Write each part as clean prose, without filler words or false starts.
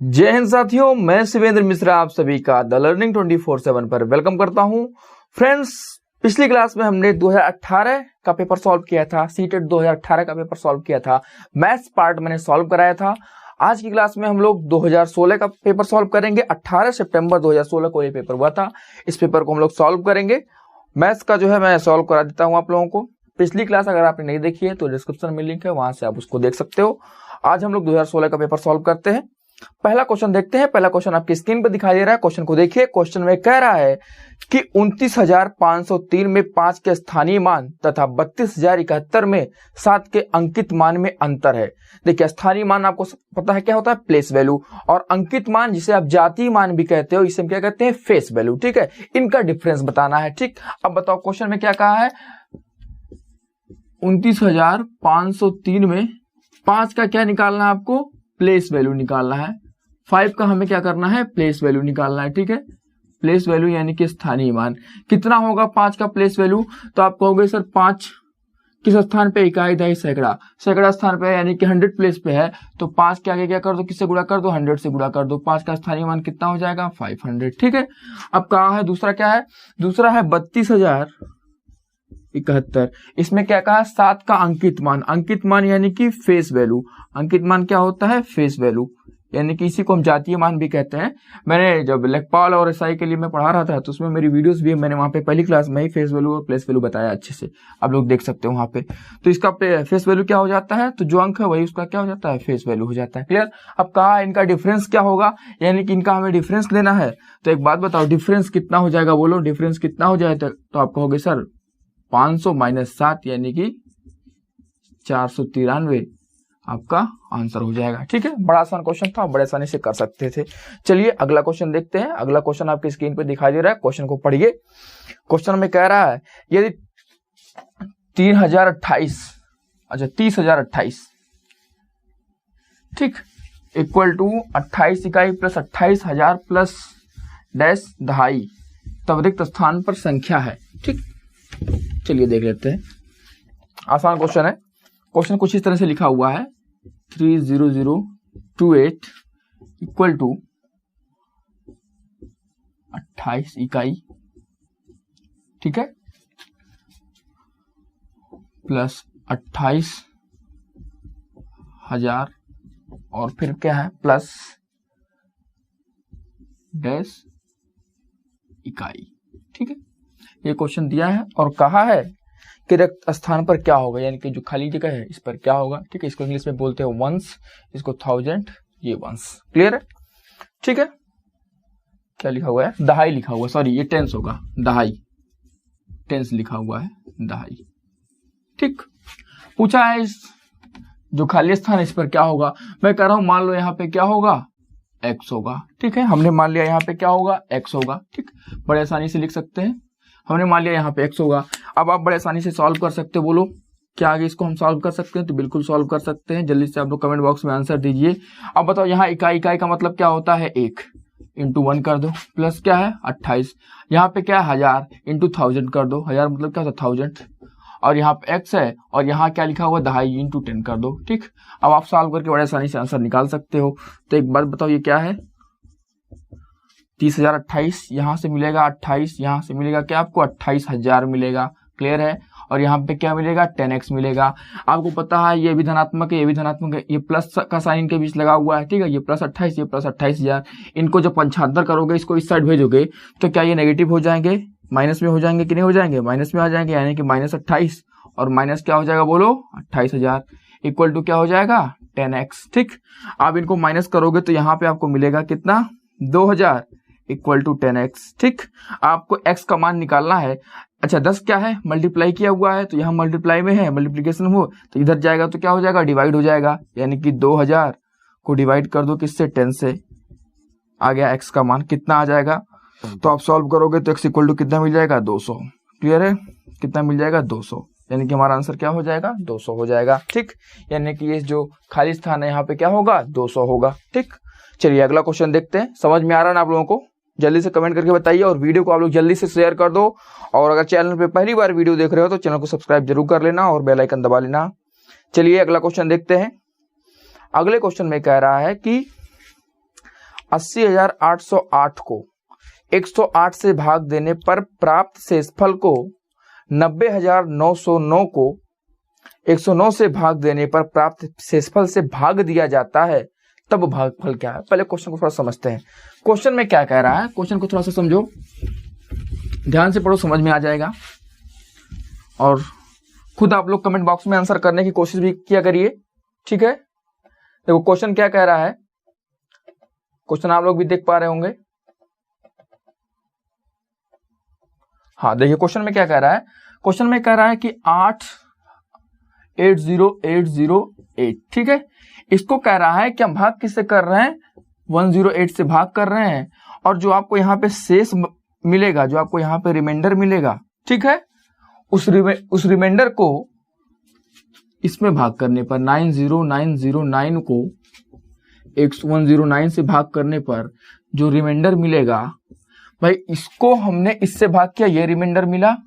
जय हिंद साथियों, मैं शिवेंद्र मिश्रा आप सभी का द लर्निंग 24/7 पर वेलकम करता हूं। फ्रेंड्स, पिछली क्लास में हमने 2018 का पेपर सॉल्व किया था, सीटेट 2018 का पेपर सॉल्व किया था, मैथ्स पार्ट मैंने सॉल्व कराया था। आज की क्लास में हम लोग 2016 का पेपर सॉल्व करेंगे। 18 सितंबर 2016 को ये पेपर हुआ था। इस पेपर को हम लोग सॉल्व करेंगे। मैथ्स का जो है मैं सॉल्व करा देता हूं आप लोगों को। पिछली क्लास अगर आपने नहीं देखी है तो डिस्क्रिप्शन में लिंक है, वहां से आप उसको देख सकते हो। आज हम लोग 2016 का पेपर सॉल्व करते हैं। पहला क्वेश्चन देखते हैं। पहला क्वेश्चन आपकी स्क्रीन पर दिखाई दे रहा है। क्वेश्चन को देखिए। क्वेश्चन में कह रहा है कि 29,503 में 5 के स्थानीय मान तथा 32,071 में 7 के अंकित मान में अंतर है। देखिए, स्थानीय मान आपको पता है क्या होता है, प्लेस वैल्यू, और अंकित मान जिसे आप जातीय मान भी कहते हो, इसे हम क्या कहते हैं, फेस वैल्यू। ठीक है, इनका डिफरेंस बताना है। ठीक, अब बताओ क्वेश्चन में क्या कहा है। 29,503 में 5 का क्या निकालना है आपको, प्लेस वैल्यू निकालना है। 5 का हमें क्या करना है, प्लेस वैल्यू निकालना है। ठीक है, प्लेस वैल्यू यानी कि स्थानीय मान कितना होगा 5 का प्लेस वैल्यू। तो आप कहोगे सर 5 किस स्थान पे, इकाई दहाई सैकड़ा, सैकड़ा स्थान पे यानी कि 100 प्लेस पे है। तो 5 के आगे क्या कर दो, किससे गुणा कर दो, 100 से गुणा कर दो। 5 का स्थानीय मान कितना हो जाएगा, 500। ठीक है, अब कहा है दूसरा क्या है, दूसरा है 32,071। इसमें क्या कहा, 7 का अंकित मान, अंकित मान यानी कि फेस वैल्यू। अंकित मान क्या होता है, फेस वैल्यू, यानी कि इसी को हम जातीय मान भी कहते हैं। मैंने जब लेखपाल और एसआई के लिए मैं पढ़ा रहा था तो उसमें मेरी वीडियोस भी, मैंने वहां पे पहली क्लास में ही फेस वैल्यू और प्लेस वैल्यू बताया अच्छे से, आप लोग देख सकते हो वहां पे। तो इसका फेस वैल्यू क्या हो जाता है, तो जो अंक है वही उसका क्या हो जाता है, फेस वैल्यू हो जाता है। क्लियर। अब कहा इनका डिफरेंस क्या होगा, यानी कि इनका हमें डिफरेंस लेना है। तो एक बात बताओ, डिफरेंस कितना हो जाएगा, बोलो डिफरेंस कितना हो जाएगा। तो आप कहोगे सर 500 - 7 यानी कि 493 आपका आंसर हो जाएगा। ठीक है, बड़ा आसान क्वेश्चन था, बड़े आसानी से कर सकते थे। चलिए अगला क्वेश्चन देखते हैं। अगला क्वेश्चन आपकी स्क्रीन पे दिखाई दे रहा है। क्वेश्चन को पढ़िए। क्वेश्चन में कह रहा है यदि 30,028 ठीक इक्वल टू 28 इकाई प्लस 28,000 प्लस डैश दहाई तब रिक्त स्थान पर संख्या है। ठीक, चलिए देख लेते हैं। आसान क्वेश्चन है। क्वेश्चन कुछ इस तरह से लिखा हुआ है, 30028 इक्वल टू 28 इकाई, ठीक है, प्लस 28,000 और फिर क्या है, प्लस डैश इकाई। ठीक है, ये क्वेश्चन दिया है और कहा है कि रिक्त स्थान पर क्या होगा, यानी कि जो खाली जगह है इस पर क्या होगा। ठीक है, इसको इंग्लिश में बोलते हैं वंस, इसको 1000, ये वंस। क्लियर है। ठीक है, क्या लिखा हुआ है, दहाई लिखा हुआ, सॉरी ये टेंस होगा, दहाई, टेंस लिखा हुआ है दहाई। ठीक, पूछा है इस जो खाली स्थान है इस पर क्या होगा। मैं कह रहा हूं मान लो यहाँ पे क्या होगा, x होगा। ठीक है, हमने मान लिया यहाँ पे क्या होगा, x होगा। ठीक, बड़े आसानी से लिख सकते हैं। हमने मान लिया यहाँ पे x होगा। अब आप बड़े आसानी से सॉल्व कर सकते हो। बोलो क्या आगे इसको हम सॉल्व कर सकते हैं, तो बिल्कुल सॉल्व कर सकते हैं। जल्दी से आप लोग कमेंट बॉक्स में आंसर दीजिए। अब बताओ यहाँ इकाई, इकाई का मतलब क्या होता है, 1 इंटू 1 कर दो, प्लस क्या है 28, यहाँ पे क्या है 1000 इंटू 1000 कर दो, 1000 मतलब क्या होता है 1000, और यहाँ पे x है और यहाँ क्या लिखा हुआ दहाई इंटू 10 कर दो। ठीक, अब आप सॉल्व करके बड़े आसानी से आंसर निकाल सकते हो। तो एक बात बताओ ये क्या है, 30,028 यहाँ से मिलेगा 28, यहाँ से मिलेगा क्या आपको 28,000 मिलेगा। क्लियर है। और यहाँ पे क्या मिलेगा, 10x मिलेगा। आपको पता है ये भी धनात्मक है, ये भी धनात्मक है, ये प्लस का साइन इनके बीच लगा हुआ है। ठीक है, ये प्लस 28, ये प्लस 28,000। इनको जब 75 करोगे, इसको इस साइड भेजोगे तो क्या ये नेगेटिव हो जाएंगे, माइनस में हो जाएंगे कि नहीं हो जाएंगे, माइनस में आ जाएंगे, यानी कि -28 और माइनस क्या हो जाएगा, बोलो 28,000 इक्वल टू क्या हो जाएगा 10x। ठीक, आप इनको माइनस करोगे तो यहाँ पे आपको मिलेगा कितना, 2000 इक्वल टू 10x। ठीक, आपको x का मान निकालना है। अच्छा 10 क्या है, मल्टीप्लाई किया हुआ है, तो यहाँ मल्टीप्लाई में है, मल्टीप्लिकेशन हो तो इधर जाएगा तो क्या हो जाएगा, डिवाइड हो जाएगा, यानी कि 2000 को डिवाइड कर दो किससे, 10 से, आ गया x का मान कितना आ जाएगा। तो आप सॉल्व करोगे तो x इक्वल टू कितना मिल जाएगा, 200। क्लियर है, कितना मिल जाएगा, 200, यानी कि हमारा आंसर क्या हो जाएगा, 200 हो जाएगा। ठीक, यानी कि ये जो खाली स्थान है यहाँ पे क्या होगा, 200 होगा। ठीक, चलिए अगला क्वेश्चन देखते हैं। समझ में आ रहा है ना आप लोगों को, जल्दी से कमेंट करके बताइए और वीडियो को आप लोग जल्दी से शेयर कर दो। और अगर चैनल पे पहली बार वीडियो देख रहे हो तो चैनल को सब्सक्राइब जरूर कर लेना और बेल आइकन दबा लेना। चलिए अगला क्वेश्चन देखते हैं। अगले क्वेश्चन में कह रहा है कि 80,808 को 108 से भाग देने पर प्राप्त शेषफल को 90,909 को 109 से भाग देने पर प्राप्त शेषफल से भाग दिया जाता है, तब भागफल क्या है। पहले क्वेश्चन को थोड़ा समझते हैं। क्वेश्चन में क्या कह रहा है, क्वेश्चन को थोड़ा सा समझो, ध्यान से पढ़ो, समझ में आ जाएगा। और खुद आप लोग कमेंट बॉक्स में आंसर करने की कोशिश भी किया करिए, ठीक है। देखो क्वेश्चन क्या कह रहा है, क्वेश्चन आप लोग भी देख पा रहे होंगे। हाँ देखिए क्वेश्चन में क्या कह रहा है, क्वेश्चन में कह रहा है कि 8,80,808, ठीक है। इसको कह रहा है कि हम भाग किससे कर रहे हैं, 108 से भाग कर रहे हैं, और जो आपको यहाँ पे शेष मिलेगा, जो आपको यहाँ पे रिमाइंडर मिलेगा, ठीक है, उस रिमाइंडर को इसमें भाग करने पर 90909 को 109 से भाग करने पर जो रिमाइंडर मिलेगा, भाई इसको हमने इससे भाग किया, ये रिमाइंडर मिला,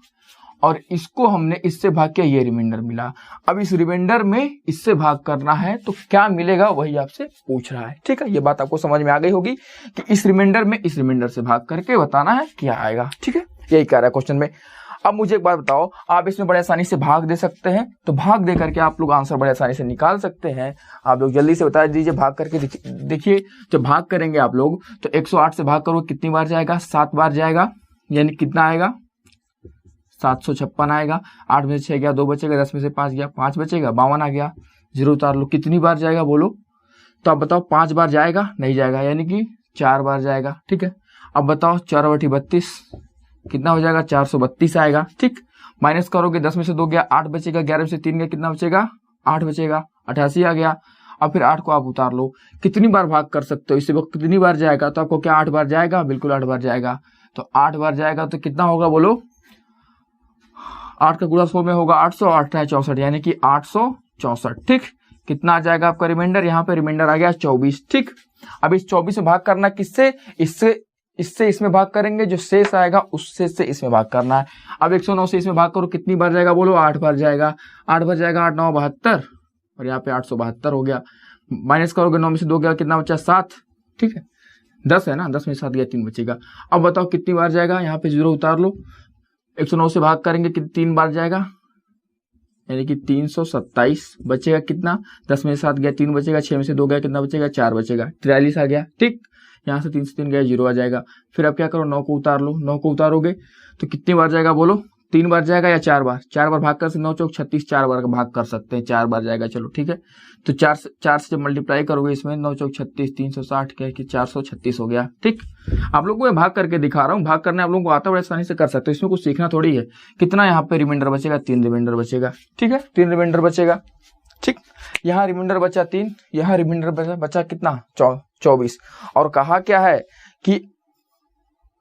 और इसको हमने इससे भाग किया, ये रिमाइंडर मिला। अब इस रिमाइंडर में इससे भाग करना है तो क्या मिलेगा, वही आपसे पूछ रहा है, ठीक है। ये बात आपको समझ में आ गई होगी कि इस रिमाइंडर में इस रिमाइंडर से भाग करके बताना है क्या आएगा, ठीक है। यही कह रहा है क्वेश्चन में। अब मुझे एक बात बताओ, आप इसमें बड़े आसानी से भाग दे सकते हैं, तो भाग दे करके आप लोग आंसर बड़े आसानी से निकाल सकते हैं। आप लोग जल्दी से बता दीजिए, भाग करके देखिए। जब भाग करेंगे आप लोग तो 108 से भाग करो, कितनी बार जाएगा, 7 बार जाएगा, यानी कितना आएगा, 756 आएगा। 8 में से 6 गया, 2 बचेगा, 10 में से 5 गया, 5 बचेगा, 52 आ गया, 0 उतार लो। कितनी बार जाएगा बोलो, तो आप बताओ 5 बार जाएगा, नहीं जाएगा, यानी कि 4 बार जाएगा, ठीक है। अब बताओ 4/32 कितना हो जाएगा, 432 आएगा, ठीक। माइनस करोगे, 10 में से 2 गया, 8 बचेगा, 11 में से 3 गया, कितना बचेगा, 8 बचेगा, 88 आ गया। अब फिर 8 को आप उतार लो, कितनी बार भाग कर सकते हो, इससे कितनी बार जाएगा, तो आपको क्या 8 बार जाएगा, बिल्कुल 8 बार जाएगा। तो 8 बार जाएगा तो कितना होगा बोलो, 8 का गुणा 100 में होगा 800, 8 है 64, यानी कि 864, ठीक। कितना आ जाएगा आपका रिमाइंडर, यहाँ पे रिमाइंडर आ गया 24, ठीक। अब इस 24 में भाग करना किससे, इससे इसमें भाग करेंगे, जो शेष आएगा उससे से इसमें भाग करना है। अब 109 से इसमें भाग करो, कितनी बार जाएगा बोलो, 8 बार जाएगा। 8 बार जाएगा, 8 9 72, और यहाँ पे 872 हो गया। माइनस करोगे, 9 में से 2 गया, कितना बचा, 7, ठीक है। 10 है ना, 10 में 7 गया, 3 बचेगा। अब बताओ कितनी बार जाएगा, यहाँ पे 0 उतार लो। 109 से भाग करेंगे, 3 बार जाएगा, यानी कि 327 बचेगा। कितना, 10 में से 7 गया, 3 बचेगा, 6 में से 2 गया, कितना बचेगा, 4 बचेगा, 43 आ गया, ठीक। यहाँ से 3 से 3 गया, 0 आ जाएगा। फिर अब क्या करो, 9 को उतार लो। 9 को उतारोगे तो कितनी बार जाएगा बोलो, 3 बार जाएगा या 4 बार, 4 बार भाग कर से 9 चौक 36, 4 बार का भाग कर सकते हैं, 4 बार जाएगा, चलो ठीक है। तो 4 से जब मल्टीप्लाई करोगे इसमें, 9 चौक 36, 360 क्या कि 436 हो गया, ठीक। आप लोगों को मैं भाग करके दिखा रहा हूँ, भाग करने आप लोगों को आता है, बड़े आसानी से कर सकते हो, इसमें कुछ सीखना थोड़ी है। कितना यहाँ पे रिमाइंडर बचेगा, 3 रिमाइंडर बचेगा, ठीक है, 3 रिमाइंडर बचेगा, ठीक। यहाँ रिमाइंडर बचा 3, यहाँ रिमाइंडर बचा कितना, 24। और कहा क्या है कि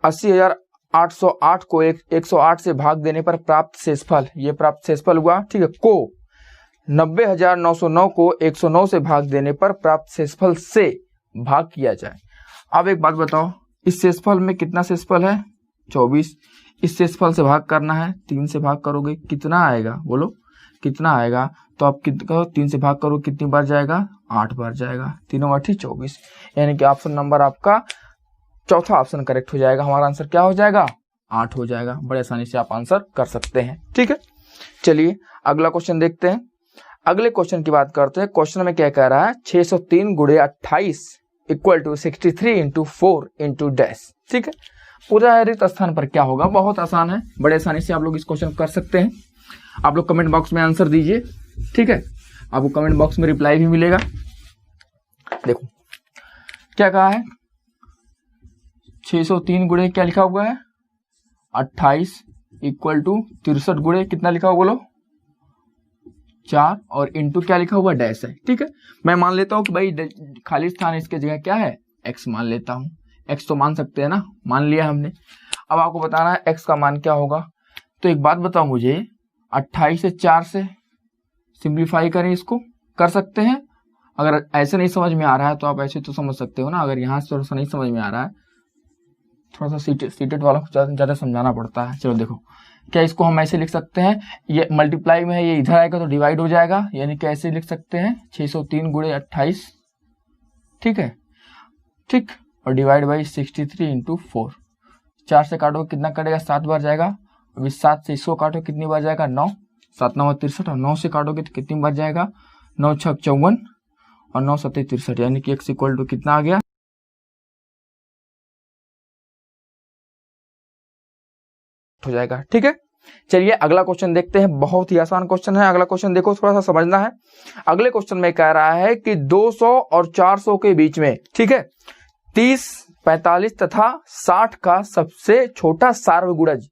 80,808 को 108 से भाग देने पर प्राप्त शेषफल, ये प्राप्त शेषफल हुआ, ठीक है, को 90,909 को 109 से भाग देने पर प्राप्त शेषफल से भाग किया जाए। अब एक बात बताओ, इस शेषफल में कितना शेषफल है, 24। इस शेषफल से भाग करना है, 3 से भाग करोगे, कितना आएगा बोलो, कितना आएगा, तो आप कितना, 3 से भाग करो, कितनी बार जाएगा, 8 बार जाएगा, 3 और 8 24, यानी कि ऑप्शन नंबर आपका चौथा ऑप्शन करेक्ट हो जाएगा। हमारा आंसर क्या हो जाएगा, 8 हो जाएगा। बड़े आसानी से आप आंसर कर सकते हैं, ठीक है। चलिए अगला क्वेश्चन देखते हैं। अगले क्वेश्चन की बात करते हैं। क्वेश्चन में क्या कह रहा है, 603 गुणे 28 equal to 63 into 4 into dash, ठीक है। पूरा रिक्त स्थान पर क्या होगा, बहुत आसान है, बड़े आसानी से आप लोग इस क्वेश्चन कर सकते हैं। आप लोग कमेंट बॉक्स में आंसर दीजिए, ठीक है, आपको कमेंट बॉक्स में रिप्लाई भी मिलेगा। देखो क्या कहा है, 603 गुणे क्या लिखा हुआ है, 28 इक्वल टू 63 गुणे कितना लिखा हुआ बोलो, 4, और इंटू क्या लिखा हुआ, डैश है, ठीक है। मैं मान लेता हूं कि भाई खाली स्थान इसके जगह क्या है, x मान लेता हूं। x तो मान सकते हैं ना, मान लिया हमने। अब आपको बताना है x का मान क्या होगा। तो एक बात बताओ मुझे, 28 से 4 से सिंप्लीफाई करें, इसको कर सकते हैं। अगर ऐसे नहीं समझ में आ रहा है तो आप ऐसे तो समझ सकते हो ना। अगर यहाँ से थोड़ा सा नहीं समझ में आ रहा है, थोड़ा सा सीटेड वाला को ज्यादा समझाना पड़ता है। चलो देखो, क्या इसको हम ऐसे लिख सकते हैं, ये मल्टीप्लाई में है, ये इधर आएगा तो डिवाइड हो जाएगा, यानी कैसे लिख सकते हैं, 603 गुणे 28, ठीक है, ठीक। और डिवाइड बाई 63 इंटू 4। 4 से काटो कितना कटेगा, 7 बार जाएगा। अभी 7 से इसको काटो कितनी बार जाएगा, 9। 7 9 63 और 9 से काटोगे तो कितनी बार जाएगा, 9 6 54 और 9 7 63, यानी कि x इक्वल टू कितना आ गया, हो जाएगा। ठीक है, चलिए अगला क्वेश्चन देखते हैं। बहुत ही आसान क्वेश्चन है। अगला क्वेश्चन देखो, थोड़ा सा समझना है। अगले क्वेश्चन में कह रहा है कि 200 और 400 के बीच में, ठीक है, 30 45 तथा 60 का सबसे छोटा सार्वगुणज।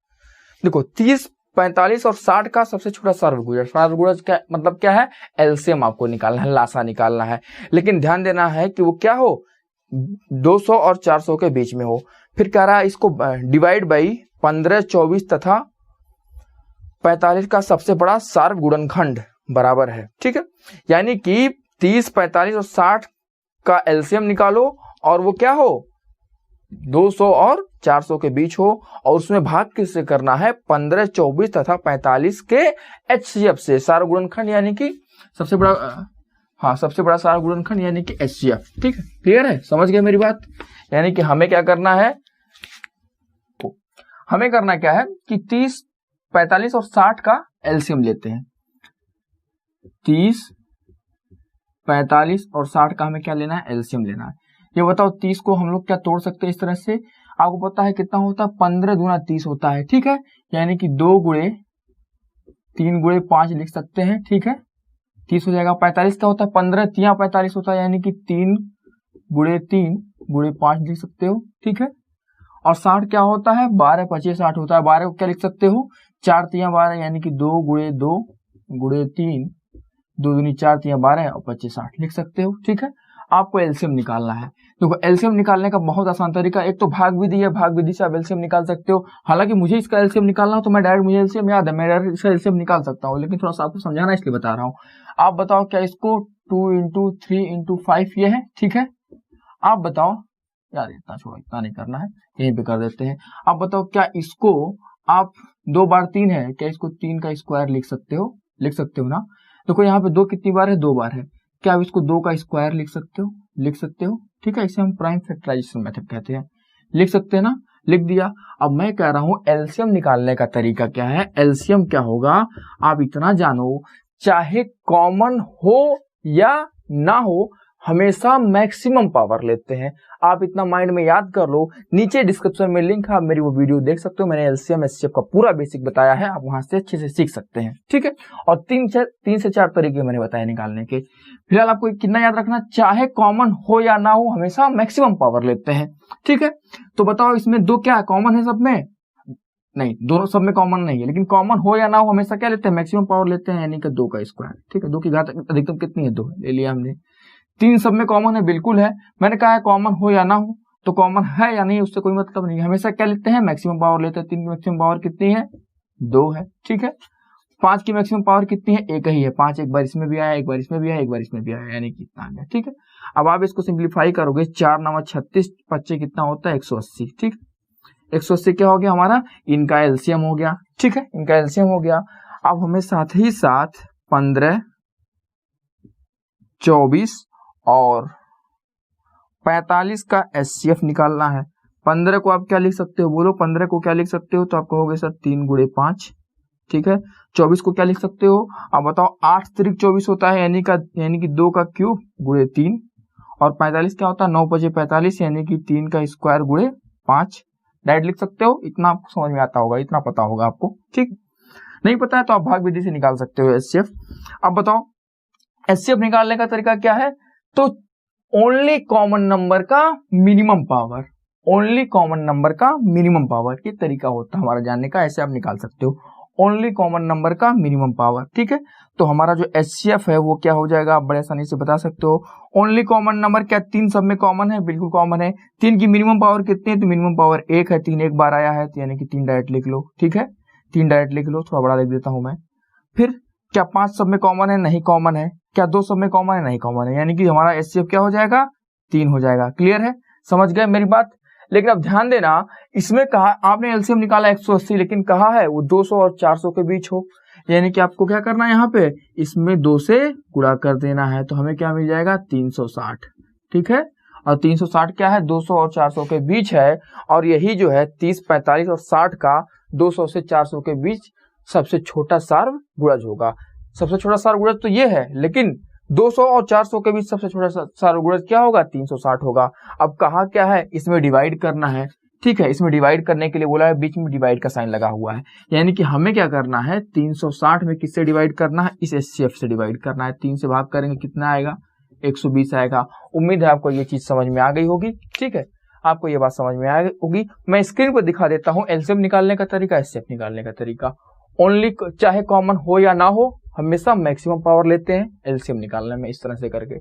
देखो 30 45 और 60 का सबसे छोटा सार्वगुणज। सार्वगुणज का मतलब क्या है, एलसीएम आपको निकालना है, लासा निकालना है। लेकिन ध्यान देना है कि वो क्या हो, 200 और 400 के बीच में हो। फिर कह रहा है इसको डिवाइड बाई 15 24 तथा 45 का सबसे बड़ा सार्वगुणनखंड बराबर है। ठीक है, यानी कि 30 45 और 60 का एलसीएम निकालो और वो क्या हो, 200 और 400 के बीच हो, और उसमें भाग किससे करना है, 15 24 तथा 45 के एचसीएफ से। सार्वगुणनखंड यानी कि सबसे बड़ा, सबसे बड़ा सार्वगुणनखंड यानी कि एचसीएफ। ठीक है, क्लियर है, समझ गए मेरी बात। यानी कि हमें क्या करना है, हमें करना क्या है कि 30 45 और 60 का एलसीएम लेते हैं। 30 45 और 60 का हमें क्या लेना है, एलसीएम लेना है। ये बताओ 30 को हम लोग क्या तोड़ सकते हैं इस तरह से, आपको पता है कितना होता है, 15 दूना 30 होता है। ठीक है, यानी कि 2 गुणे 3 गुणे 5 लिख सकते हैं। ठीक है, 30 हो जाएगा। 45 का होता है 15 3 45 होता है, यानी कि 3 गुणे 3 गुणे 5 लिख सकते हो। ठीक है, और 60 क्या होता है, 12 25 60 होता है। 12 को क्या लिख सकते हो, 4 3 12, यानी कि 2 गुणे 2 गुणे 3 2 दूनी 4 3 12 और 25 60 लिख सकते हो। ठीक है, आपको एलसीएम निकालना है। देखो एलसीएम निकालने का बहुत आसान तरीका, एक तो भाग विधि है, भाग विधि से आप एलसीएम निकाल सकते हो। हालांकि मुझे इसका एलसीएम निकालना हो तो मैं डायरेक्ट, मुझे एलसीएम याद है, मैं डायरेक्ट इसका एलसीएम निकाल सकता हूँ, लेकिन थोड़ा सा आपको समझाना इसलिए बता रहा हूँ। आप बताओ क्या इसको 2 इंटू 3 इंटू 5 ये है। ठीक है, आप बताओ यार, इतना छोड़ो, इतना नहीं करना है, यहीं पे कर देते हैं। आप बताओ क्या इसको आप 2 बार 3 है, क्या इसको 3 का स्क्वायर लिख सकते हो, लिख सकते हो ना। देखो यहाँ पे 2 कितनी बार है, 2 बार है, क्या आप इसको 2 का स्क्वायर लिख सकते हो, लिख सकते हो। ठीक है, इसे हम प्राइम फैक्टराइजेशन मेथड कहते हैं, लिख सकते हैं ना, लिख दिया। अब मैं कह रहा हूं एलसीएम निकालने का तरीका क्या है। एलसीएम क्या होगा, आप इतना जानो, चाहे कॉमन हो या ना हो, हमेशा मैक्सिमम पावर लेते हैं। आप इतना माइंड में याद कर लो, नीचे डिस्क्रिप्शन में लिंक है, आप मेरी वो वीडियो देख सकते हो। मैंने एलसीएम एचसीएफ का पूरा बेसिक बताया है, आप वहां से अच्छे से सीख सकते हैं। ठीक है, और 3 से 4 तरीके मैंने बताया निकालने के। फिलहाल आपको कितना याद रखना, चाहे कॉमन हो या ना हो, हमेशा मैक्सिमम पावर लेते हैं। ठीक है, तो बताओ इसमें 2 क्या कॉमन है, सब में नहीं, दोनों सब में कॉमन नहीं है, लेकिन कॉमन हो या ना हो हमेशा क्या लेते हैं, मैक्सिमम पावर लेते हैं, यानी कि 2 का स्क्वायर। ठीक है, 2 की घात अधिकतम कितनी है, 2 ले लिया हमने। 3 सब में कॉमन है, बिल्कुल है। मैंने कहा है कॉमन हो या ना हो, तो कॉमन है या नहीं उससे कोई मतलब नहीं, हमेशा क्या लेते हैं, मैक्सिमम पावर लेते हैं। 3 की मैक्सिमम पावर कितनी है, 2 है। ठीक है, 5 की मैक्सिमम पावर कितनी है, 1 ही है। 5 एक बार इसमें भी आया, एक बार इसमें भी आया, एक बार इसमें भी आया, यानी कि इतना आ गया। ठीक है, अब आप इसको सिंप्लीफाई करोगे, 4 9 36 25 कितना होता है, 180। ठीक, 180 क्या हो गया हमारा, इनका एलसीएम हो गया। ठीक है, इनका एलसीएम हो गया। अब हमें साथ ही साथ 15 24 और 45 का एचसीएफ निकालना है। 15 को आप क्या लिख सकते हो, बोलो 15 को क्या लिख सकते हो, तो आप कहोगे सर 3 गुणे 5। ठीक है, 24 को क्या लिख सकते हो, आप बताओ 8 3 24 होता है, यानी कि 2 का क्यूब गुणे 3, और 45 क्या होता है, 9 5 45, यानी कि 3 का स्क्वायर गुणे 5। डायरेक्ट लिख सकते हो, इतना आपको समझ में आता होगा, इतना पता होगा आपको। ठीक, नहीं पता है तो आप भाग विधि से निकाल सकते हो एचसीएफ। अब बताओ एचसीएफ निकालने का तरीका क्या है, तो ओनली कॉमन नंबर का minimum power, only common number का मिनिमम पावर, ये तरीका होता है हमारा जानने का। ऐसे आप निकाल सकते हो, ओनली कॉमन नंबर का मिनिमम पावर। ठीक है, तो हमारा जो एचसीएफ है वो क्या हो जाएगा, आप बड़े आसानी से बता सकते हो। ओनली कॉमन नंबर क्या 3 सब में कॉमन है, बिल्कुल कॉमन है। 3 की मिनिमम पावर कितनी है, तो मिनिमम पावर 1 है। 3 एक बार आया है, तो यानी कि 3 डायरेक्ट लिख लो। ठीक है, 3 डायरेक्ट लिख लो, थोड़ा बड़ा लिख देता हूं मैं। फिर क्या 5 सब में कॉमन है, नहीं कॉमन है। क्या 2 सब में कॉमन है, नहीं कॉमन है, यानी कि हमारा एचसीएफ क्या हो जाएगा, 3 हो जाएगा। क्लियर है, समझ गए मेरी बात। लेकिन अब ध्यान देना, इसमें कहा आपने एलसीएम निकाला 180, लेकिन कहा है वो 200 और 400 के बीच हो, यानी कि आपको क्या करना है, यहाँ पे इसमें 2 से गुणा कर देना है, तो हमें क्या मिल जाएगा, 360। ठीक है, और 360 क्या है 200 और 400 के बीच है, और यही जो है 30, 45 और 60 का 200 से 400 के बीच सबसे छोटा सार्वगुणज होगा। सबसे छोटा सार्वगुणज तो ये है, लेकिन 200 और 400 के बीच सबसे छोटा सार्वगुणज क्या होगा 360 होगा। अब कहा क्या है इसमें डिवाइड करना है, ठीक है। इसमें डिवाइड करने के लिए बोला है, बीच में डिवाइड का साइन लगा हुआ है, यानी कि हमें क्या करना है 360 में किससे डिवाइड करना है, इस HCF से डिवाइड करना है। 3 से भाग करेंगे कितना आएगा 120 आएगा। उम्मीद है आपको ये चीज समझ में आ गई होगी, ठीक है। आपको ये बात समझ में आ गई होगी। मैं स्क्रीन पर दिखा देता हूँ LCM निकालने का तरीका, HCF निकालने का तरीका। ओनली चाहे कॉमन हो या ना हो, हमेशा मैक्सिमम पावर लेते हैं LCM निकालने में, इस तरह से करके।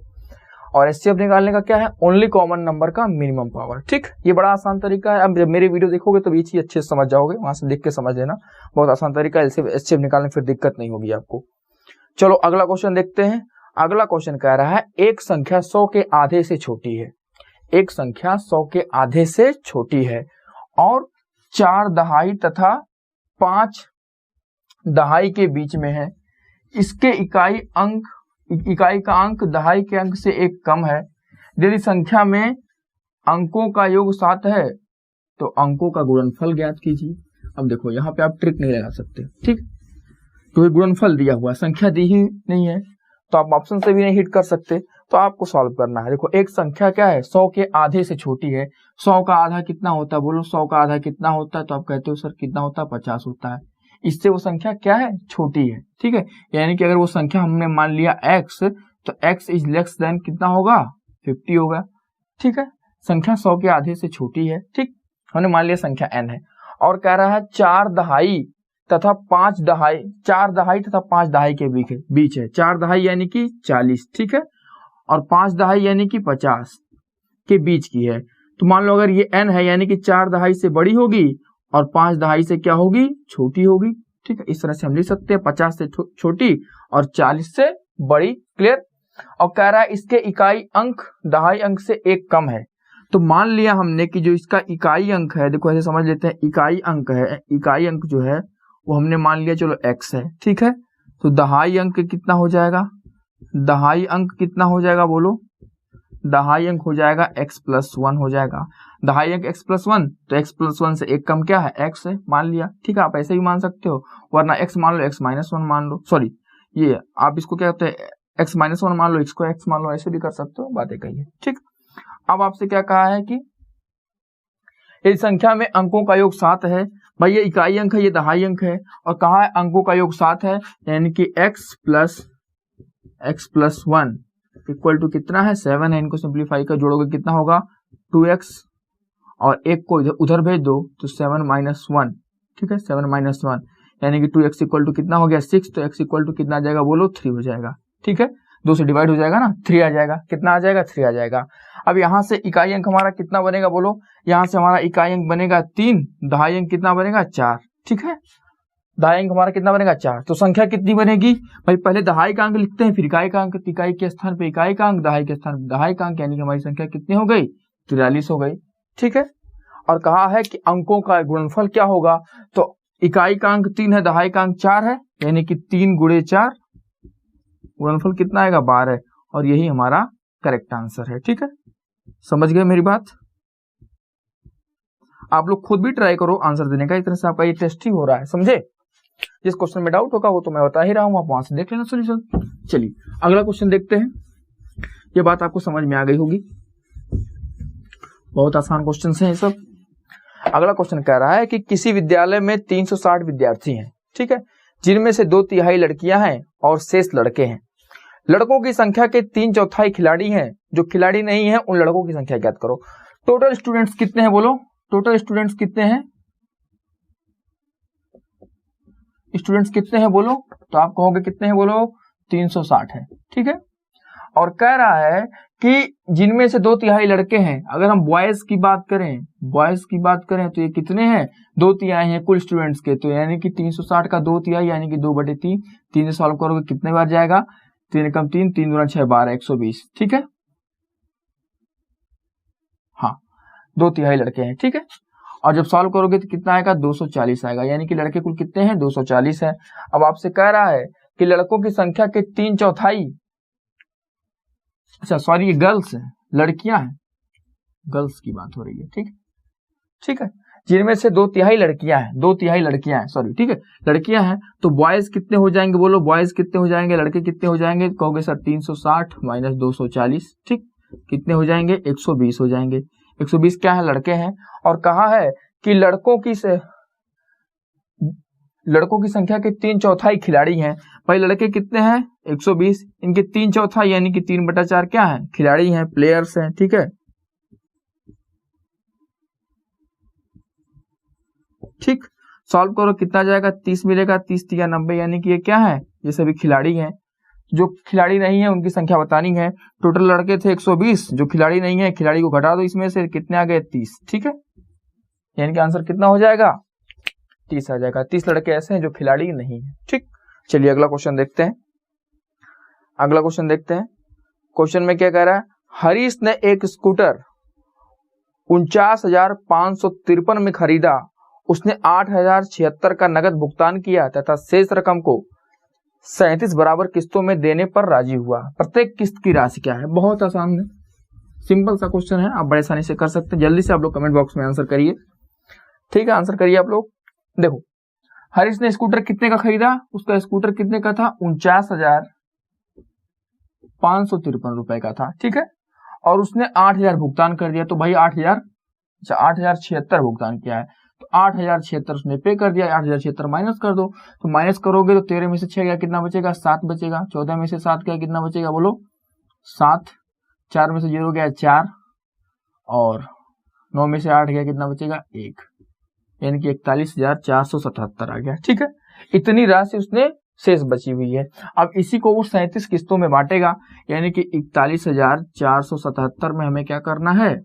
और HCF निकालने का क्या है, ओनली कॉमन नंबर का मिनिमम पावर, ठीक। ये बड़ा आसान तरीका है। अब जब मेरी वीडियो देखोगे तो ये चीज अच्छे से समझ जाओगे, वहां से देख के समझ लेना। बहुत आसान तरीका है HCF निकालने, फिर दिक्कत नहीं होगी आपको। चलो अगला क्वेश्चन देखते हैं। अगला क्वेश्चन कह रहा है एक संख्या 100 के आधे से छोटी है। एक संख्या 100 के आधे से छोटी है और 4 दहाई तथा 5 दहाई के बीच में है। इसके इकाई का अंक दहाई के अंक से 1 कम है। यदि संख्या में अंकों का योग 7 है तो अंकों का गुणनफल ज्ञात कीजिए। अब देखो यहाँ पे आप ट्रिक नहीं लगा सकते, ठीक, क्योंकि गुणनफल दिया हुआ है, संख्या दी ही नहीं है, तो आप ऑप्शन से भी नहीं हिट कर सकते, तो आपको सॉल्व करना है। देखो एक संख्या क्या है 100 के आधे से छोटी है। 100 का आधा कितना होता है, बोलो 100 का आधा कितना होता है, तो आप कहते हो सर कितना होता है 50 होता है। इससे वो संख्या क्या है छोटी है, ठीक है। यानी कि अगर वो संख्या हमने मान लिया x, तो x इज लेस देन कितना होगा 50 होगा, ठीक है। संख्या 100 के आधे से छोटी है, ठीक, हमने मान लिया संख्या n है। और कह रहा है 4 दहाई तथा 5 दहाई, 4 दहाई तथा 5 दहाई के बीच है। 4 दहाई यानी कि 40, ठीक है, और 5 दहाई यानी कि 50 के बीच की है। तो मान लो अगर ये n है यानी कि 4 दहाई से बड़ी होगी और 5 दहाई से क्या होगी छोटी होगी, ठीक है। इस तरह से हम लिख सकते हैं 50 से छोटी और 40 से बड़ी, क्लियर। और कह रहा है इसके इकाई अंक दहाई अंक से 1 कम है। तो मान लिया हमने कि जो इसका इकाई अंक है, देखो ऐसे समझ लेते हैं, इकाई अंक है, इकाई अंक जो है वो हमने मान लिया चलो x है, ठीक है। तो दहाई अंक कितना हो जाएगा, दहाई अंक कितना हो जाएगा बोलो, दहाई अंक हो जाएगा x+1 हो जाएगा। दहाई अंक x+1, तो x+1 से 1 कम क्या है x है, मान लिया, ठीक है। आप ऐसे भी मान सकते हो, वरना x मान लो, x-1 मान लो, सॉरी ये आप इसको क्या कहते हैं x-1 मान लो, x को x मान लो, ऐसे भी कर सकते हो, बातें कही है, ठीक। अब आपसे क्या कहा है कि इस संख्या में अंकों का योग 7 है। भाई ये इकाई अंक है, ये दहाई अंक है, और कहा है अंकों का योग 7 है, यानी कि x+1 इक्वल टू कितना है 7 है। इनको सिंप्लीफाई कर जोड़ोगे कितना होगा 2x, और 1 को उधर भेज दो तो 7-1, ठीक है, 7-1 यानी कि 2x इक्वल टू कितना हो गया 6, तो x इक्वल टू कितना आ जाएगा बोलो 3 हो जाएगा, ठीक है। 2 से डिवाइड हो जाएगा ना, 3 आ जाएगा, कितना आ जाएगा 3 आ जाएगा। अब यहाँ से इकाई अंक हमारा कितना बनेगा बोलो, यहाँ से हमारा इकाई अंक बनेगा 3, दहाई अंक कितना बनेगा 4, ठीक है। दहाई अंक हमारा कितना बनेगा 4, तो संख्या कितनी बनेगी भाई, पहले दहाई का अंक लिखते हैं फिर इकाई का अंक, इकाई के स्थान पे इकाई का अंक, दहाई के स्थान पे दहाई का अंक, यानी कि हमारी संख्या कितनी हो गई 43 हो गई, ठीक है। और कहा है कि अंकों का गुणनफल क्या होगा, तो इकाई का अंक 3 है, दहाई का अंक 4 है, यानी कि 3 गुणे 4, गुणनफल कितना आएगा 12, और यही हमारा करेक्ट आंसर है, ठीक है। समझ गए मेरी बात। आप लोग खुद भी ट्राई करो आंसर देने का, इस तरह से आपका ये टेस्ट ही हो रहा है, समझे। जिस क्वेश्चन में डाउट होगा वो तो मैं बता ही रहा हूं, आप वहां से देख लेना सोल्यूशन। चलिए अगला क्वेश्चन देखते हैं। ये बात आपको समझ में आ गई होगी, बहुत आसान क्वेश्चन है ये सब। अगला क्वेश्चन कह रहा है कि किसी विद्यालय में 360 विद्यार्थी हैं, ठीक है, जिनमें से 2/3 लड़कियां हैं और शेष लड़के हैं। लड़कों की संख्या के 3/4 खिलाड़ी हैं, जो खिलाड़ी नहीं है उन लड़कों की संख्या ज्ञात करो। टोटल स्टूडेंट्स कितने हैं बोलो, टोटल स्टूडेंट्स कितने हैं, स्टूडेंट्स कितने हैं बोलो, तो आप कहोगे कितने हैं बोलो 360 है, ठीक है। और कह रहा है कि जिनमें से 2/3 लड़के हैं। अगर हम बॉयज की बात करें, बॉयज की बात करें तो ये कितने हैं 2/3 हैं कुल स्टूडेंट्स के, तो यानी कि 360 का 2/3 यानी कि 2/3, 3 से सॉल्व करोगे कितने बार जाएगा 3 कम 3, 3 दूना 6 12 120, ठीक है। हाँ 2/3 लड़के हैं, ठीक है। और जब सॉल्व करोगे तो कितना आएगा 240 आएगा, यानी कि लड़के कुल कितने हैं 240 है। अब आपसे कह रहा है कि लड़कों की संख्या के 3/4, अच्छा सॉरी ये गर्ल्स है, लड़कियां हैं, गर्ल्स की बात हो रही है, ठीक है, जिनमें से 2/3 लड़कियां हैं, 2/3 लड़कियां हैं, सॉरी, ठीक है, लड़कियां हैं, तो बॉयज कितने हो जाएंगे, बोलो बॉयज कितने हो जाएंगे, लड़के कितने हो जाएंगे, कहोगे सर 360 माइनस 240, ठीक, कितने हो जाएंगे, 120 हो जाएंगे। 120 क्या है, लड़के हैं, और कहा है कि लड़कों की संख्या के 3/4 खिलाड़ी हैं। भाई लड़के कितने हैं, 120, इनके 3/4 यानी कि 3/4 क्या है, खिलाड़ी हैं, प्लेयर्स हैं, ठीक है, ठीक, सॉल्व करो कितना जाएगा, 30 मिलेगा, 30 या 90, यानी कि ये क्या है, ये सभी खिलाड़ी हैं। जो खिलाड़ी नहीं है उनकी संख्या बतानी है। टोटल लड़के थे 120, जो खिलाड़ी नहीं है, खिलाड़ी को घटा दो इसमें से, कितने आ गए, 30, ठीक है, यानी कि आंसर कितना हो जाएगा, 30 आ जाएगा। 30 लड़के ऐसे हैं जो खिलाड़ी नहीं है, ठीक। चलिए अगला क्वेश्चन देखते हैं, क्वेश्चन में क्या कह रहा है, हरीश ने एक स्कूटर 49,553 में खरीदा, उसने 8,076 का नगद भुगतान किया तथा शेष रकम को 37 बराबर किस्तों में देने पर राजी हुआ। प्रत्येक किस्त की राशि क्या है, बहुत आसान है, सिंपल सा क्वेश्चन है, आप बड़े आसानी से कर सकते हैं। जल्दी से आप लोग कमेंट बॉक्स में आंसर करिए, ठीक है, आंसर करिए आप लोग। देखो हरीश ने स्कूटर कितने का खरीदा, उसका स्कूटर कितने का था, 49,553 रुपए का था, ठीक है, और उसने 8,000 भुगतान कर दिया, तो भाई 8,076 भुगतान किया है, तो 8,076 उसने पे कर दिया, 8,076 माइनस कर दो, तो माइनस करोगे तो 13 में से 6 गया, कितना बचेगा, 7 बचेगा, 14 में से 7 गया, कितना बचेगा, बोलो 7, 4 में से 0 गया 4, और 9 में से 8 गया, कितना बचेगा 1, यानी कि 41,477 आ गया, ठीक है, इतनी राशि उसने शेष बची हुई है। अब इसी को वो 37 किस्तों में बांटेगा, यानी कि 41,477 में हमें क्या करना है,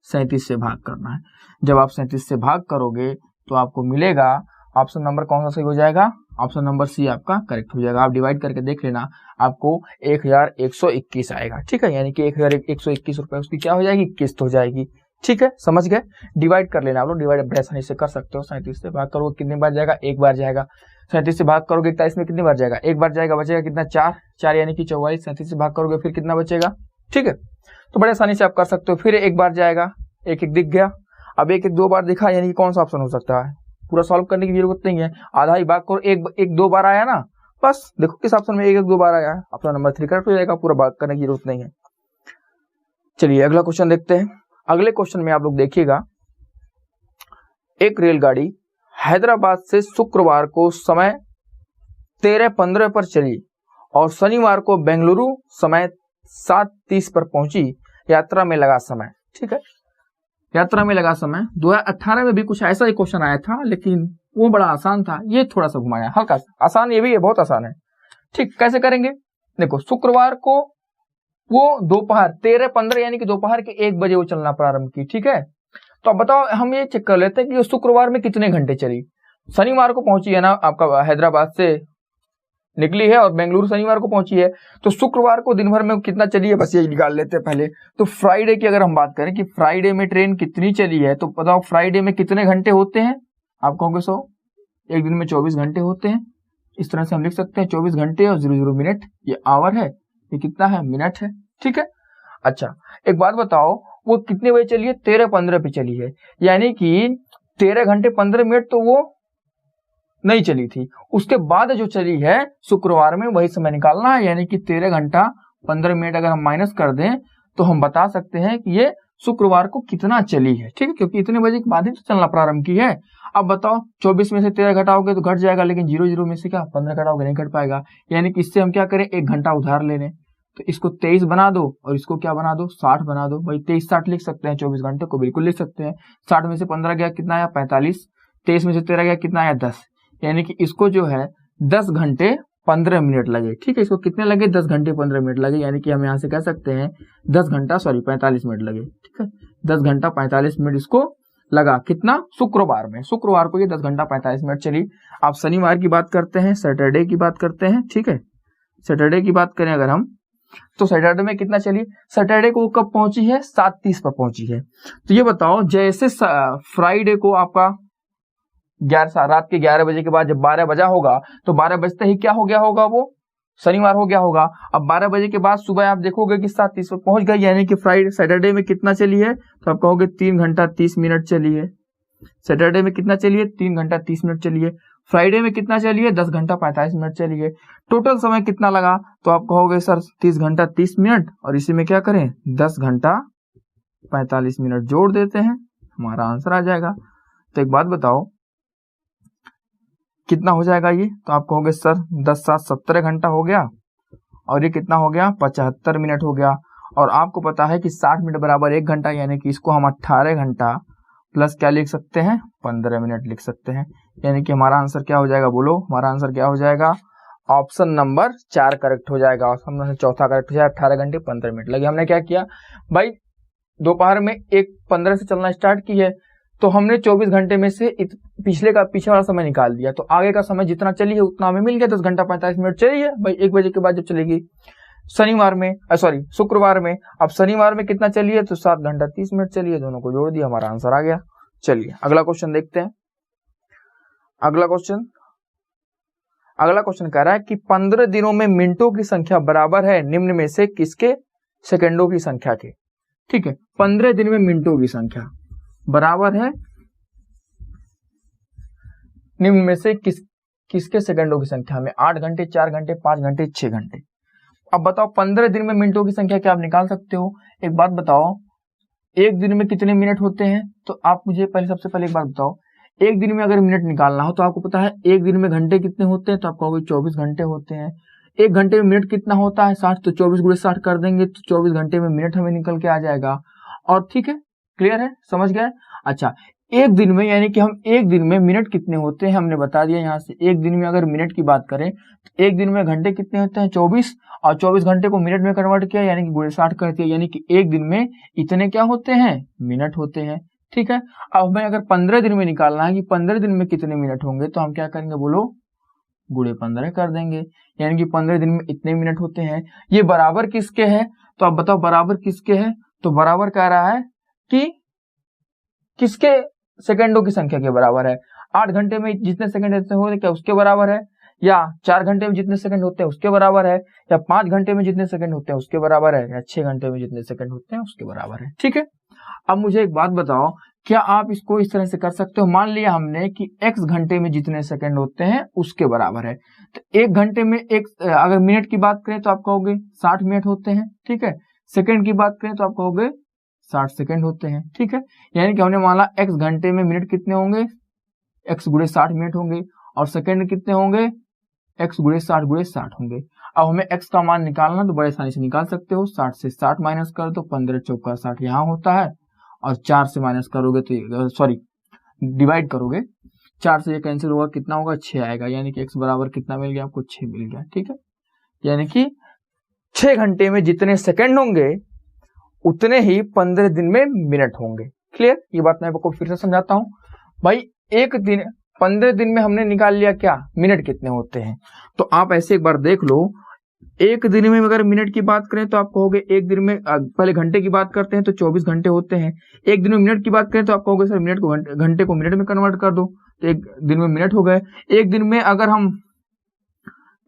37 से भाग करना है। जब आप 37 से भाग करोगे तो आपको मिलेगा, ऑप्शन नंबर कौन सा सही हो जाएगा, ऑप्शन नंबर सी आपका करेक्ट हो जाएगा। आप डिवाइड करके देख लेना, आपको 1,121 आएगा, ठीक है, यानी कि 1,121 रुपए उसकी क्या हो जाएगी, किस्त हो जाएगी, ठीक है, समझ गए। डिवाइड कर लेना आप लोग, डिवाइड बड़े आसानी से कर सकते हो। 37 से भाग करोगे कितनी बार जाएगा, एक बार जाएगा। 37 से भाग करोगे 41 में कितनी बार जाएगा, एक बार जाएगा, बचेगा कितना 4 यानी कि 44। 37 से भाग करोगे फिर कितना बचेगा, ठीक है, तो बड़े आसानी से आप कर सकते हो। फिर एक बार जाएगा, एक दिख गया, अब एक 2 बार दिखा, यानी कि कौन सा ऑप्शन हो सकता है, पूरा सॉल्व करने की जरूरत नहीं है, आधा ही भाग करो, एक 2 बार आया ना, बस देखो किस ऑप्शन में 1 2 बार आया है, ऑप्शन नंबर 3 करेक्ट हो जाएगा, पूरा भाग करने की जरूरत नहीं है। चलिए अगला क्वेश्चन देखते हैं। अगले क्वेश्चन में आप लोग देखिएगा, एक रेलगाड़ी हैदराबाद से शुक्रवार को समय 13:15 पर चली और शनिवार को बेंगलुरु समय 7:30 पर पहुंची। यात्रा में लगा समय, ठीक है, यात्रा में लगा समय 2018 में भी कुछ ऐसा ही क्वेश्चन आया था, लेकिन वो बड़ा आसान था, ये थोड़ा सा घुमाया, हल्का आसान, ये भी है, बहुत आसान है, ठीक। कैसे करेंगे, देखो शुक्रवार को वो दोपहर 13:15 यानी कि दोपहर के 1 बजे वो चलना प्रारंभ की, ठीक है, तो अब बताओ, हम ये चेक कर लेते हैं कि वो शुक्रवार में कितने घंटे चली। शनिवार को पहुंची है ना, आपका हैदराबाद से निकली है और बेंगलुरु शनिवार को पहुंची है, तो शुक्रवार को दिन भर में कितना चली है, बस ये निकाल लेते हैं पहले। तो फ्राइडे की अगर हम बात करें कि फ्राइडे में ट्रेन कितनी चली है, तो बताओ फ्राइडे में कितने घंटे होते हैं, आप कहोगे 100, एक दिन में 24 घंटे होते हैं, इस तरह से हम लिख सकते हैं 24 घंटे और 00 मिनट, ये आवर है, ये कितना है, मिनट है, ठीक है। अच्छा एक बात बताओ, वो कितने बजे चली है, 13:15 पे चली है, यानी कि 13 घंटे 15 मिनट तो वो नहीं चली थी, उसके बाद जो चली है शुक्रवार में वही समय निकालना है, यानी कि 13 घंटा 15 मिनट अगर हम माइनस कर दें तो हम बता सकते हैं कि ये शुक्रवार को कितना चली है, ठीक है, क्योंकि इतने बजे के बाद ही तो चलना प्रारंभ की है। अब बताओ 24 में से 13 घटाओगे तो घट जाएगा, लेकिन 00 में से क्या 15 घटाओगे, नहीं घट पाएगा, यानी कि इससे हम क्या करें, 1 घंटा उधार ले लें, तो इसको 23 बना दो और इसको क्या बना दो, 60 बना दो। भाई 23-60 लिख सकते हैं, 24 घंटे को बिल्कुल लिख सकते हैं। 60 में से 15 गया कितना आया, 45, 23 में से 13 गया कितना आया, 10, यानी कि इसको जो है 10 घंटे 15 मिनट लगे, ठीक है, इसको कितने लगे, 10 घंटे 15 मिनट लगे, यानी कि हम यहाँ से कह सकते हैं 45 मिनट लगे, ठीक है, 10 घंटा 45 मिनट इसको लगा, कितना, शुक्रवार में, शुक्रवार को ये 10 घंटा 45 मिनट चली। आप शनिवार की बात करते हैं, सैटरडे की बात करते हैं, ठीक है, सैटरडे की बात करें अगर हम, तो सैटरडे में कितना चली, सैटरडे को कब पहुंची है, 7:30 पर पहुंची है। तो ये बताओ, जैसे फ्राइडे को आपका रात के 11 बजे के बाद जब 12 बजा होगा, तो 12 बजते ही क्या हो गया होगा, वो शनिवार हो गया होगा। अब 12 बजे के बाद सुबह आप देखोगे कि 7:30 पर पहुंच गए, यानी कि फ्राइडे सैटरडे में कितना चली है, तो आप कहोगे 3 घंटा 30 मिनट चली है। सैटरडे में कितना चलिए, 3 घंटा 30 मिनट चलिए। फ्राइडे में कितना चलिए, 10 घंटा 45 मिनट चलिए। टोटल समय कितना लगा, तो आप कहोगे सर 30 घंटा 30 मिनट और इसी में क्या करें 10 घंटा 45 मिनट जोड़ देते हैं, हमारा आंसर आ जाएगा। तो एक बात बताओ कितना हो जाएगा ये, तो आप कहोगे सर 10 7 17 घंटा हो गया और ये कितना हो गया 75 मिनट हो गया। और आपको पता है कि 60 मिनट बराबर 1 घंटा, यानी कि इसको हम 18 घंटा प्लस क्या लिख सकते हैं 15 मिनट लिख सकते हैं। यानी कि हमारा आंसर क्या हो जाएगा, बोलो हमारा आंसर क्या हो जाएगा, ऑप्शन नंबर 4 करेक्ट हो जाएगा। ऑप्शन नंबर चौथा करेक्ट हो जाएगा। 18 घंटे 15 मिनट लगे। हमने क्या किया भाई, दोपहर में 1:15 से चलना स्टार्ट की है, तो हमने 24 घंटे में से पीछे वाला समय निकाल दिया, तो आगे का समय जितना चली है उतना हमें मिल गया, 10 घंटा 45 मिनट चली है भाई 1 बजे के बाद जब चलेगी। शनिवार में शुक्रवार में, अब शनिवार में कितना चलिए, तो 7 घंटा 30 मिनट चलिए, दोनों को जोड़ दिया, हमारा आंसर आ गया। चलिए अगला क्वेश्चन देखते हैं। अगला क्वेश्चन कह रहा है कि 15 दिनों में मिनटों की संख्या बराबर है निम्न में से किसके सेकंडों की संख्या के। ठीक है, 15 दिन में मिनटों की संख्या बराबर है निम्न में से किसके सेकंडों की संख्या में। 8 घंटे, 4 घंटे, 5 घंटे, 6 घंटे। अब बताओ 15 दिन में मिनटों की संख्या क्या आप निकाल सकते हो। एक बात बताओ, एक दिन में कितने मिनट होते हैं, तो आप मुझे सबसे पहले एक बात बताओ, एक दिन में अगर मिनट निकालना हो तो आपको पता है एक दिन में घंटे कितने होते हैं, तो आप कहोगे 24 घंटे होते हैं। एक घंटे में मिनट कितना होता है 60, तो 24 × 60 कर देंगे तो 24 घंटे में मिनट हमें निकल के आ जाएगा। और ठीक है, क्लियर है, समझ गए। अच्छा, एक दिन में यानी कि हम एक दिन में मिनट कितने होते हैं हमने बता दिया यहाँ से। एक दिन में अगर मिनट की बात करें तो एक दिन में घंटे कितने होते हैं 24, और 24 घंटे को मिनट में कन्वर्ट किया यानी कि × 60 कर दिया, यानी कि एक दिन में इतने क्या होते हैं मिनट होते हैं। ठीक है, अब हमें अगर 15 दिन में निकालना है कि 15 दिन में कितने मिनट होंगे, तो हम क्या करेंगे बोलो × 15 कर देंगे, यानी कि 15 दिन में इतने मिनट होते हैं। ये बराबर किसके है, तो आप बताओ बराबर किसके है, तो बराबर कह रहा है कि किसके सेकंडों की संख्या के बराबर है। 8 घंटे में जितने सेकंड होते हैं क्या उसके बराबर है, या 4 घंटे में जितने सेकंड होते हैं उसके बराबर है, या 5 घंटे में जितने सेकंड होते हैं उसके बराबर है, या 6 घंटे में जितने सेकंड होते हैं उसके बराबर है। ठीक है, अब मुझे एक बात बताओ, क्या आप इसको इस तरह से कर सकते हो। मान लिया हमने कि x घंटे में जितने सेकंड होते हैं उसके बराबर है, तो 1 घंटे में अगर मिनट की बात करें तो आप कहोगे 60 मिनट होते हैं। ठीक है, सेकंड की बात करें तो आप कहोगे 60 सेकंड होते हैं। ठीक है, यानी कि हमने माना x घंटे में मिनट कितने होंगे, x × 60 मिनट होंगे, और सेकंड कितने होंगे, x × 60 × 60 होंगे। अब हमें x का मान निकालना तो बड़े आसानी से निकाल सकते हो, 60 से 60 माइनस कर दो, 15 चौका 60 यहाँ होता है, और 4 से माइनस करोगे तो डिवाइड करोगे, 4 से ये कैंसिल होगा, कितना होगा 6 आएगा, यानी कि x बराबर कितना मिल गया आपको 6 मिल गया। ठीक है, यानी कि 6 घंटे में जितने सेकंड होंगे उतने ही 15 दिन में मिनट होंगे। क्लियर, ये बात मैं आपको फिर से समझाता हूं भाई। एक दिन 15 दिन में हमने निकाल लिया क्या मिनट कितने होते हैं, तो आप ऐसे एक बार देख लो। एक दिन में अगर मिनट की बात करें तो आप कहोगे एक दिन में, पहले घंटे की बात करते हैं तो 24 घंटे होते हैं। एक दिन में मिनट की बात करें तो आप कहोगे सर मिनट को घंटे को मिनट में कन्वर्ट कर दो, तो एक दिन में मिनट हो गए। एक दिन में अगर हम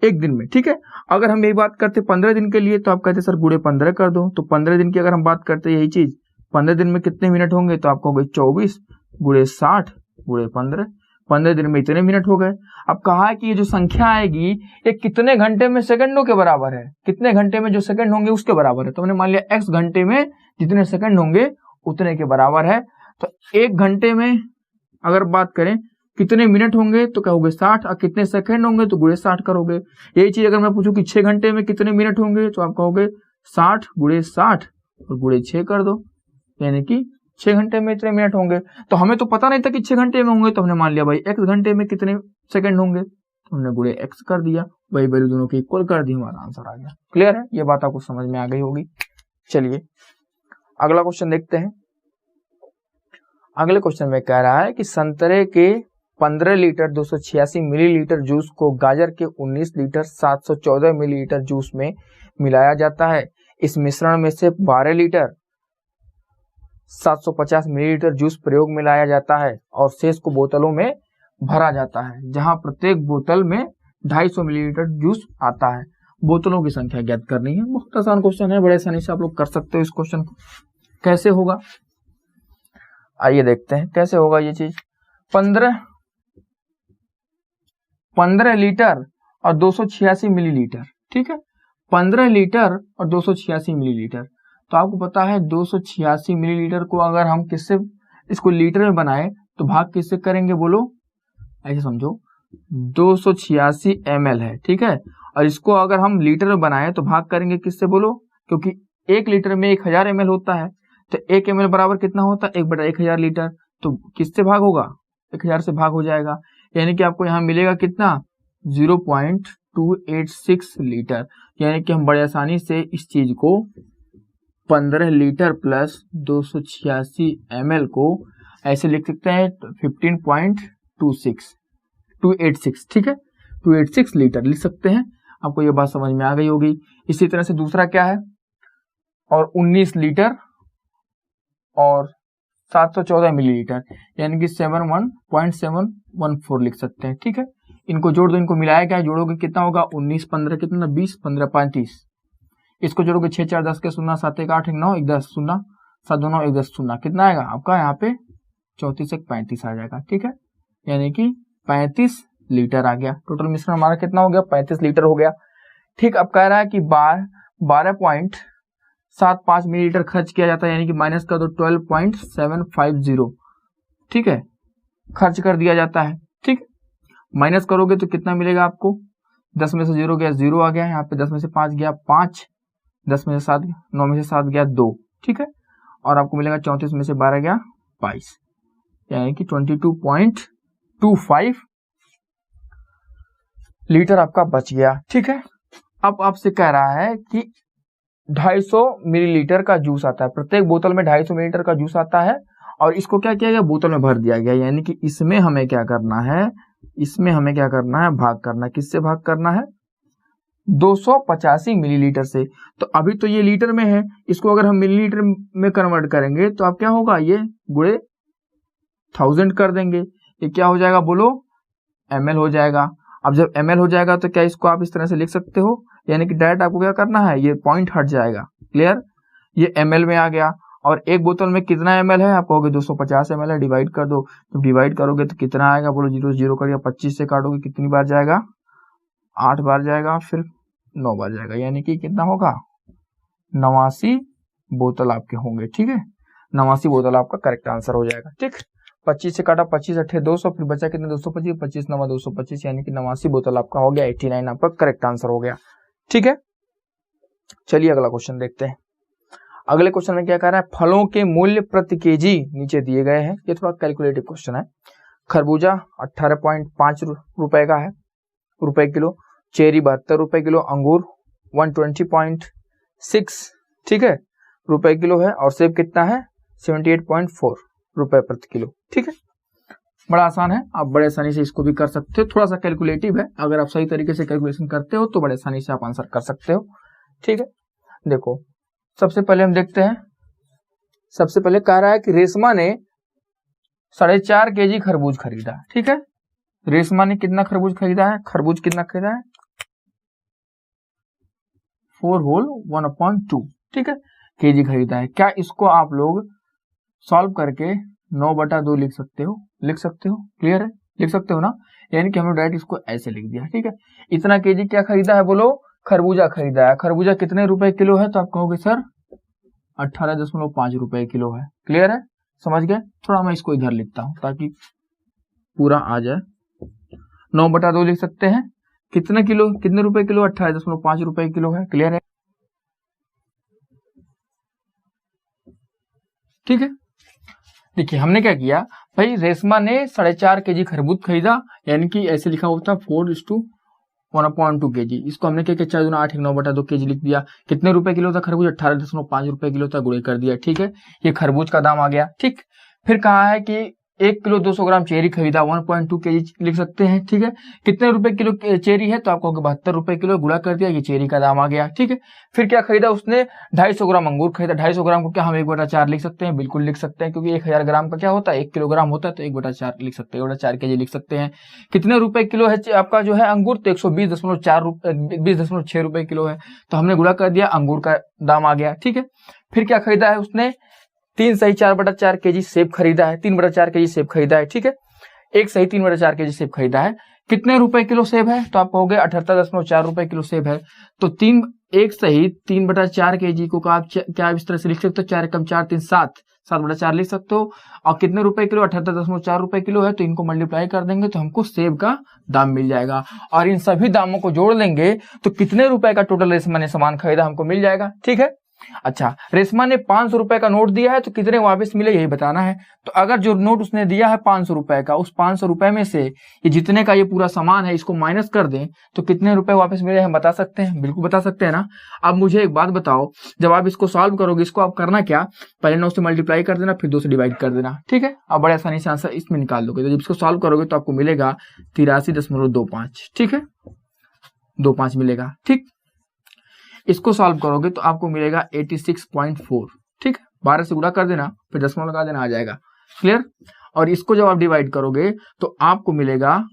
एक दिन में, ठीक है, अगर हम यही बात करते 15 दिन के लिए तो आप कहते सर × 15 कर दो, तो 15 दिन की अगर हम बात करते यही चीज 15 दिन में कितने मिनट होंगे, तो आप कहोगे 24 × 60 × 15, 15 दिन में इतने मिनट हो गए। अब कहा है कि ये जो संख्या आएगी ये कितने घंटे में सेकंडों के बराबर है, कितने घंटे में जो सेकंड होंगे उसके बराबर है। तो हमने मान लिया x घंटे में जितने सेकंड होंगे उतने के बराबर है। तो 1 घंटे में अगर बात करें कितने मिनट होंगे तो कहोगे 60, और कितने सेकंड होंगे तो × 60 करोगे। यही चीज अगर मैं पूछूं कि 6 घंटे में कितने मिनट होंगे तो आप कहोगे 60 × 60 और × 6 कर दो, यानी कि 6 घंटे में इतने मिनट होंगे। तो हमें तो पता नहीं था कि 6 घंटे में होंगे, तो हमने मान लिया भाई x घंटे में कितने सेकंड होंगे, तो हमने × x कर दिया, वही वैल्यू दोनों की इक्वल कर दी, हमारा आंसर आ गया। क्लियर है, ये बात आपको समझ में आ गई होगी। चलिए अगला क्वेश्चन देखते हैं। अगले क्वेश्चन में कह रहा है कि संतरे के 15 लीटर 286 मिलीलीटर जूस को गाजर के 19 लीटर 714 मिलीलीटर जूस में मिलाया जाता है। इस मिश्रण में से 12 लीटर 750 मिलीलीटर जूस प्रयोग में लाया जाता है और शेष को बोतलों में भरा जाता है, जहां प्रत्येक बोतल में 250 मिलीलीटर जूस आता है। बोतलों की संख्या ज्ञात करनी है। बहुत आसान क्वेश्चन है, बड़े आसानी से आप लोग कर सकते हो इस क्वेश्चन को। कैसे होगा, आइए देखते हैं कैसे होगा ये चीज। 15 लीटर और 286 मिलीलीटर, ठीक है, 15 लीटर और 286 मिलीलीटर। तो आपको पता है 286 मिलीलीटर को अगर हम किससे इसको लीटर में बनाए तो भाग किससे करेंगे बोलो, ऐसे समझो 286 ml है, ठीक है, और इसको अगर हम लीटर में बनाए तो भाग करेंगे किससे बोलो, क्योंकि 1 लीटर में 1000 ml होता है, तो 1 ml बराबर कितना होता है 1/1000 लीटर, तो किससे भाग होगा 1000 से भाग हो जाएगा, यानी कि आपको यहाँ मिलेगा कितना 0.286 लीटर। यानी कि हम बड़े आसानी से इस चीज को 15 लीटर प्लस 286 ml को ऐसे लिख सकते हैं 15.286, ठीक है, 286 लीटर लिख सकते हैं। आपको ये बात समझ में आ गई होगी। इसी तरह से दूसरा क्या है, और 19 लीटर और 714 मिलीलीटर, यानी कि 71.714 लिख सकते हैं, ठीक है। इनको जोड़ दो, इनको मिलाया क्या जोड़ोगे कितना होगा 19 15 कितना 20 15 35, इसको जोड़ोगे 6 4 10 के 0 7 1 8 1 9 1 10 0 7 2 9 1 10 0, कितना आएगा आपका यहाँ पे 34 1 35 आ जाएगा, ठीक है, यानी कि 35 लीटर आ गया। टोटल मिश्रण हमारा कितना हो गया 35 लीटर हो गया, ठीक। अब कह रहा है कि 12.75 मिलीलीटर खर्च किया जाता है, यानी कि माइनस कर दो 12.750, ठीक है, खर्च कर दिया जाता है, ठीक। माइनस करोगे तो कितना मिलेगा आपको, 10 में से 0 गया 0 आ गया, यहाँ पे 10 में से 5 गया 5, 10 में से 7 9 में से 7 गया 2, ठीक है, और आपको मिलेगा 34 में से 12 गया 22, यानी कि 22.25 लीटर आपका बच गया, ठीक है। अब आपसे कह रहा है कि 250 मिलीलीटर का जूस आता है, प्रत्येक बोतल में 250 मिलीलीटर का जूस आता है, और इसको क्या किया गया बोतल में भर दिया गया, यानी कि इसमें हमें क्या करना है, इसमें हमें क्या करना है भाग करना है, किससे भाग करना है 285 मिलीलीटर से। तो अभी तो ये लीटर में है, इसको अगर हम मिलीलीटर में कन्वर्ट करेंगे तो अब क्या होगा, ये गुणे 1000 कर देंगे, ये क्या हो जाएगा बोलो ml हो जाएगा। अब जब ml हो जाएगा तो क्या इसको आप इस तरह से लिख सकते हो, यानी कि डायरेक्ट आपको क्या करना है, ये पॉइंट हट जाएगा, क्लियर, ये ml में आ गया। और एक बोतल में कितना ml है, आप कहोगे 250 ml है, डिवाइड कर दो, तो डिवाइड करोगे तो कितना आएगा बोलो, 0 0 कर दिया, 25 से काटोगे कितनी बार जाएगा 8 बार जाएगा, फिर 9 बार जाएगा, यानी कि कितना होगा 89 बोतल आपके होंगे, ठीक है, 89 बोतल आपका करेक्ट आंसर हो जाएगा, ठीक। 25 से काटा 25 8 200, फिर बचा कितना 225, 25 9 225, यानी कि 89 बोतल आपका हो गया, 89 आपका करेक्ट आंसर हो गया, ठीक है। चलिए अगला क्वेश्चन देखते हैं। अगले क्वेश्चन में क्या कह रहा है, फलों के मूल्य प्रति केजी नीचे दिए गए हैं, ये थोड़ा कैलकुलेटिव क्वेश्चन है। खरबूजा 18.5 रुपए का है, रुपए किलो, चेरी 72 रुपए किलो, अंगूर 120.6, ठीक है, रुपए किलो है, और सेब कितना है 78.4 रुपए प्रति किलो, ठीक है। बड़ा आसान है, आप बड़े आसानी से इसको भी कर सकते हो, थोड़ा सा कैलकुलेटिव है, अगर आप सही तरीके से कैलकुलेशन करते हो तो बड़े आसानी से आप आंसर कर सकते हो, ठीक है। देखो सबसे पहले हम देखते हैं, सबसे पहले कह रहा है कि रेशमा ने 4.5 kg खरबूज खरीदा, ठीक है, रेशमा ने कितना खरबूज खरीदा है, खरबूज कितना खरीदा है 4 होल 1/2, ठीक है, केजी खरीदा है। क्या इसको आप लोग सॉल्व करके 9/2 लिख सकते हो, लिख सकते हो, क्लियर है, लिख सकते हो ना, यानी कि हम लोग डायरेक्ट इसको ऐसे लिख दिया, ठीक है। इतना केजी क्या खरीदा है बोलो, खरबूजा खरीदा है, खरबूजा कितने रुपए किलो है, तो आप कहोगे सर 18.5 रुपए किलो है, क्लियर है, समझ गए। थोड़ा मैं इसको इधर लिखता हूं ताकि पूरा आ जाए, 9/2 लिख सकते हैं, कितने किलो कितने रुपए किलो 18.5 रुपए किलो है, क्लियर है, ठीक है। देखिए हमने क्या किया भाई, रेशमा ने 4.5 kg खरबूज खरीदा, यानी कि ऐसे लिखा होता 4:1/2 kg, इसको हमने क्या किया 4 दूना 8 9/2 kg लिख दिया। कितने रुपए किलो था खरबूज 18.5 रुपए किलो था, गुणे कर दिया, ठीक है, ये खरबूज का दाम आ गया, ठीक। फिर कहा है कि 1 किलो 200 ग्राम चेरी खरीदा, 1.2 kg लिख सकते हैं। ठीक है, कितने रुपए किलो चेरी है, तो आपको 72 रुपए किलो, गुणा कर दिया, ये चेरी का दाम आ गया। ठीक है, फिर क्या खरीदा उसने, 250 ग्राम अंगूर खरीदा। 250 ग्राम को क्या हम 1/4 लिख सकते हैं, बिल्कुल लिख सकते हैं, क्योंकि 1000 ग्राम का क्या होता है, 1 किलोग्राम होता है, तो 1/4 लिख सकते हैं, 1/4 kg लिख सकते हैं। कितने रुपए किलो है आपका जो है अंगूर, तो 120.6 रुपए किलो है, तो हमने गुणा कर दिया, अंगूर का दाम आ गया। ठीक है, फिर क्या खरीदा है उसने, 3 सही 4/4 kg सेब खरीदा है, 3/4 kg सेब खरीदा है। ठीक है, 1 सही 3/4 kg सेब खरीदा है। कितने रुपए किलो सेब है, तो आप कहोगे 78.4 रुपए किलो सेब है। तो 1 सही 3/4 kg को आप क्या इस तरह से लिख सकते हो, 4 एकम 4 3 7, 7/4 लिख सकते हो। और कितने रुपए किलो, 78.4 रुपए किलो है, तो इनको मल्टीप्लाई कर देंगे तो हमको सेब का दाम मिल जाएगा। और इन सभी दामों को जोड़ लेंगे तो कितने रुपए का टोटल रेशमा ने सामान खरीदा हमको मिल जाएगा। ठीक है, अच्छा, रेशमा ने 500 रुपए का नोट दिया है, तो कितने वापस मिले यही बताना है। तो अगर जो नोट उसने दिया है 500 रुपए का, उस 500 रुपए में से ये जितने का ये पूरा सामान है इसको माइनस कर दें तो कितने रुपए वापस मिले हम बता सकते हैं, बिल्कुल बता सकते हैं ना। अब मुझे एक बात बताओ, जब आप इसको सॉल्व करोगे, इसको आप करना क्या, पहले 9 से मल्टीप्लाई कर देना, फिर 2 से डिवाइड कर देना। ठीक है, आप बड़े आसानी से आंसर इसमें निकाल लोगे। तो जब इसको सॉल्व करोगे तो आपको मिलेगा 83.25। ठीक है, 25 मिलेगा। ठीक, इसको सॉल्व करोगे तो आपको मिलेगा 86.4। ठीक है, 12 से गुणा कर देना, फिर दशमलव लगा देना, आ जाएगा। क्लियर, और इसको जब आप डिवाइड करोगे तो आपको मिलेगा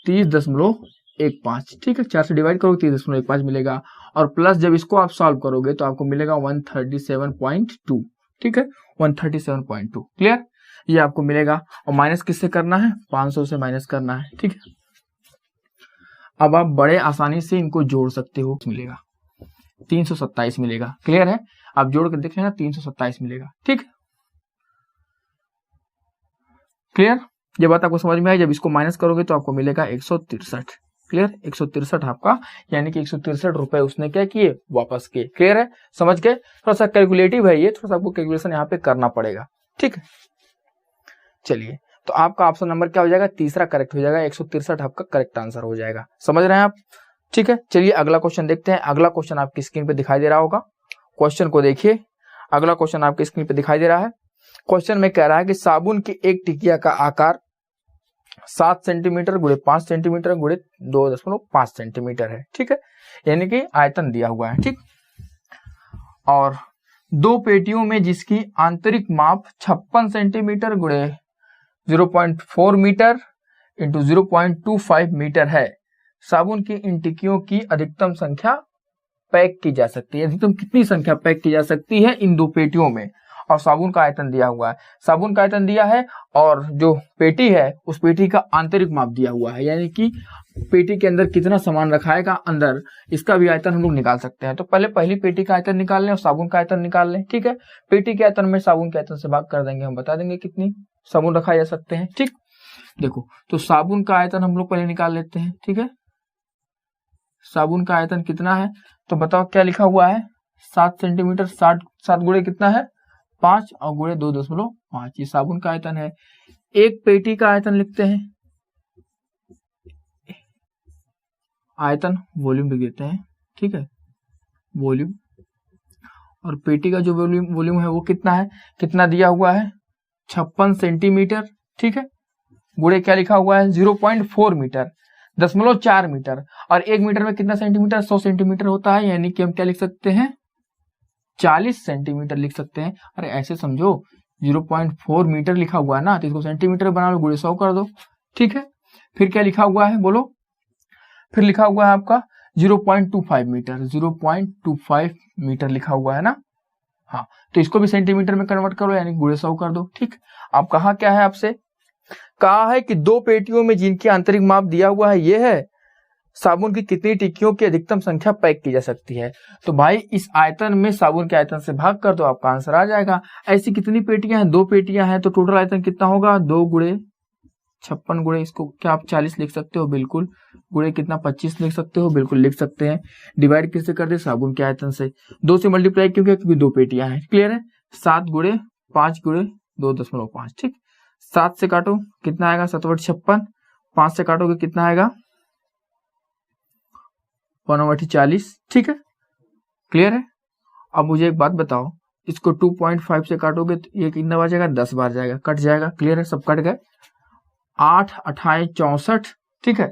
30.15। ठीक है, 4 से डिवाइड करोगे 30.15 मिलेगा, और प्लस जब इसको आप सॉल्व करोगे तो आपको मिलेगा 137.2। ठीक है, 137.2। क्लियर, ये आपको मिलेगा। और माइनस किससे करना है, 500 से माइनस करना है। ठीक है, अब आप बड़े आसानी से इनको जोड़ सकते हो, मिलेगा 327 मिलेगा। क्लियर है, आप जोड़ कर देख लेना, 327 मिलेगा। ठीक, क्लियर, ये बात आपको समझ में आई। जब इसको माइनस करोगे तो आपको मिलेगा 163। क्लियर, 163 आपका, यानी कि 163 रुपए उसने क्या किए, वापस किए। क्लियर है, समझ गए। थोड़ा सा कैलकुलेटिव है ये, थोड़ा सा आपको कैलकुलेशन यहाँ पे करना पड़ेगा। ठीक है, चलिए, तो आपका ऑप्शन नंबर क्या हो जाएगा, तीसरा करेक्ट हो जाएगा, 163 आपका करेक्ट आंसर हो जाएगा। समझ रहे हैं आप। ठीक है, चलिए अगला क्वेश्चन देखते हैं। अगला क्वेश्चन आपकी स्क्रीन पे दिखाई दे रहा होगा, क्वेश्चन को देखिए। अगला क्वेश्चन आपकी स्क्रीन पे दिखाई दे रहा है। क्वेश्चन में कह रहा है कि साबुन की एक टिकिया का आकार 7 सेंटीमीटर गुणे 5 सेंटीमीटर गुणे 2.5 सेंटीमीटर है। ठीक है, यानी कि आयतन दिया हुआ है। ठीक, और 2 पेटियों में जिसकी आंतरिक माप 56 सेंटीमीटर गुणे 0.4 मीटर इंटू 0.25 मीटर है, साबुन की इन टिकियों की अधिकतम संख्या पैक की जा सकती है। अधिकतम कितनी संख्या पैक की जा सकती है इन 2 पेटियों में, और साबुन का आयतन दिया हुआ है। साबुन का आयतन दिया है, और जो पेटी है उस पेटी का आंतरिक माप दिया हुआ है, यानी कि पेटी के अंदर कितना सामान रखाएगा अंदर, इसका भी आयतन हम लोग निकाल सकते हैं। तो पहले पहली पेटी का आयतन निकाल लें और साबुन का आयतन निकाल लें। ठीक है, पेटी के आयतन में साबुन के आयतन से भाग कर देंगे, हम बता देंगे कितनी साबुन रखा जा सकते हैं। ठीक, देखो, तो साबुन का आयतन हम लोग पहले निकाल लेते हैं। ठीक है, साबुन का आयतन कितना है, तो बताओ क्या लिखा हुआ है, 7 सेंटीमीटर। 7 गुणे कितना है, 5, और गुणे 2.5, ये साबुन का आयतन है। एक पेटी का आयतन लिखते हैं, आयतन वॉल्यूम लिख देते हैं। ठीक है, वॉल्यूम, और पेटी का जो वॉल्यूम है वो कितना है, कितना दिया हुआ है, 56 सेंटीमीटर। ठीक है, गुणे क्या लिखा हुआ है, 0.4 मीटर, 0.4 मीटर, और 1 मीटर में कितना सेंटीमीटर, 100 सेंटीमीटर होता है, यानी कि हम क्या लिख सकते हैं, 40 सेंटीमीटर लिख सकते हैं। अरे ऐसे समझो, 0.4 मीटर लिखा हुआ है ना, तो इसको सेंटीमीटर बना लो, गुणे 100 कर दो। ठीक है, फिर क्या लिखा हुआ है बोलो, फिर लिखा हुआ है आपका 0.25 मीटर, 0.25 मीटर लिखा हुआ है ना। हाँ, तो इसको भी सेंटीमीटर में कन्वर्ट करो, यानी गुणे 100 कर दो। ठीक, आप कहा क्या है, आपसे कहा है कि 2 पेटियों में जिनकी आंतरिक माप दिया हुआ है ये है, साबुन की कितनी टिक्कियों की अधिकतम संख्या पैक की जा सकती है। तो भाई इस आयतन में साबुन के आयतन से भाग कर दो, आपका आंसर आ जाएगा। ऐसी कितनी पेटियां हैं, 2 पेटियां हैं, तो टोटल आयतन कितना होगा, 2 गुणे 56 गुणे, इसको क्या आप 40 लिख सकते हो, बिल्कुल, गुणे कितना 25 लिख सकते हो, बिल्कुल लिख सकते हैं। डिवाइड किससे कर दे, साबुन के आयतन से। 2 से मल्टीप्लाई क्यों किया, क्योंकि 2 पेटियां हैं। क्लियर है, 7 गुणे 5 गुणे 2.5। ठीक, 7 से काटो कितना आएगा, 7/56, 5 से काटोगे कितना आएगा, 1/40। ठीक है, क्लियर है। अब मुझे एक बात बताओ, इसको 2.5 से काटोगे तो ये कितना बार जाएगा, 10 बार जाएगा, कट जाएगा। क्लियर है, सब कट गए। 8 अठाई 64, ठीक है,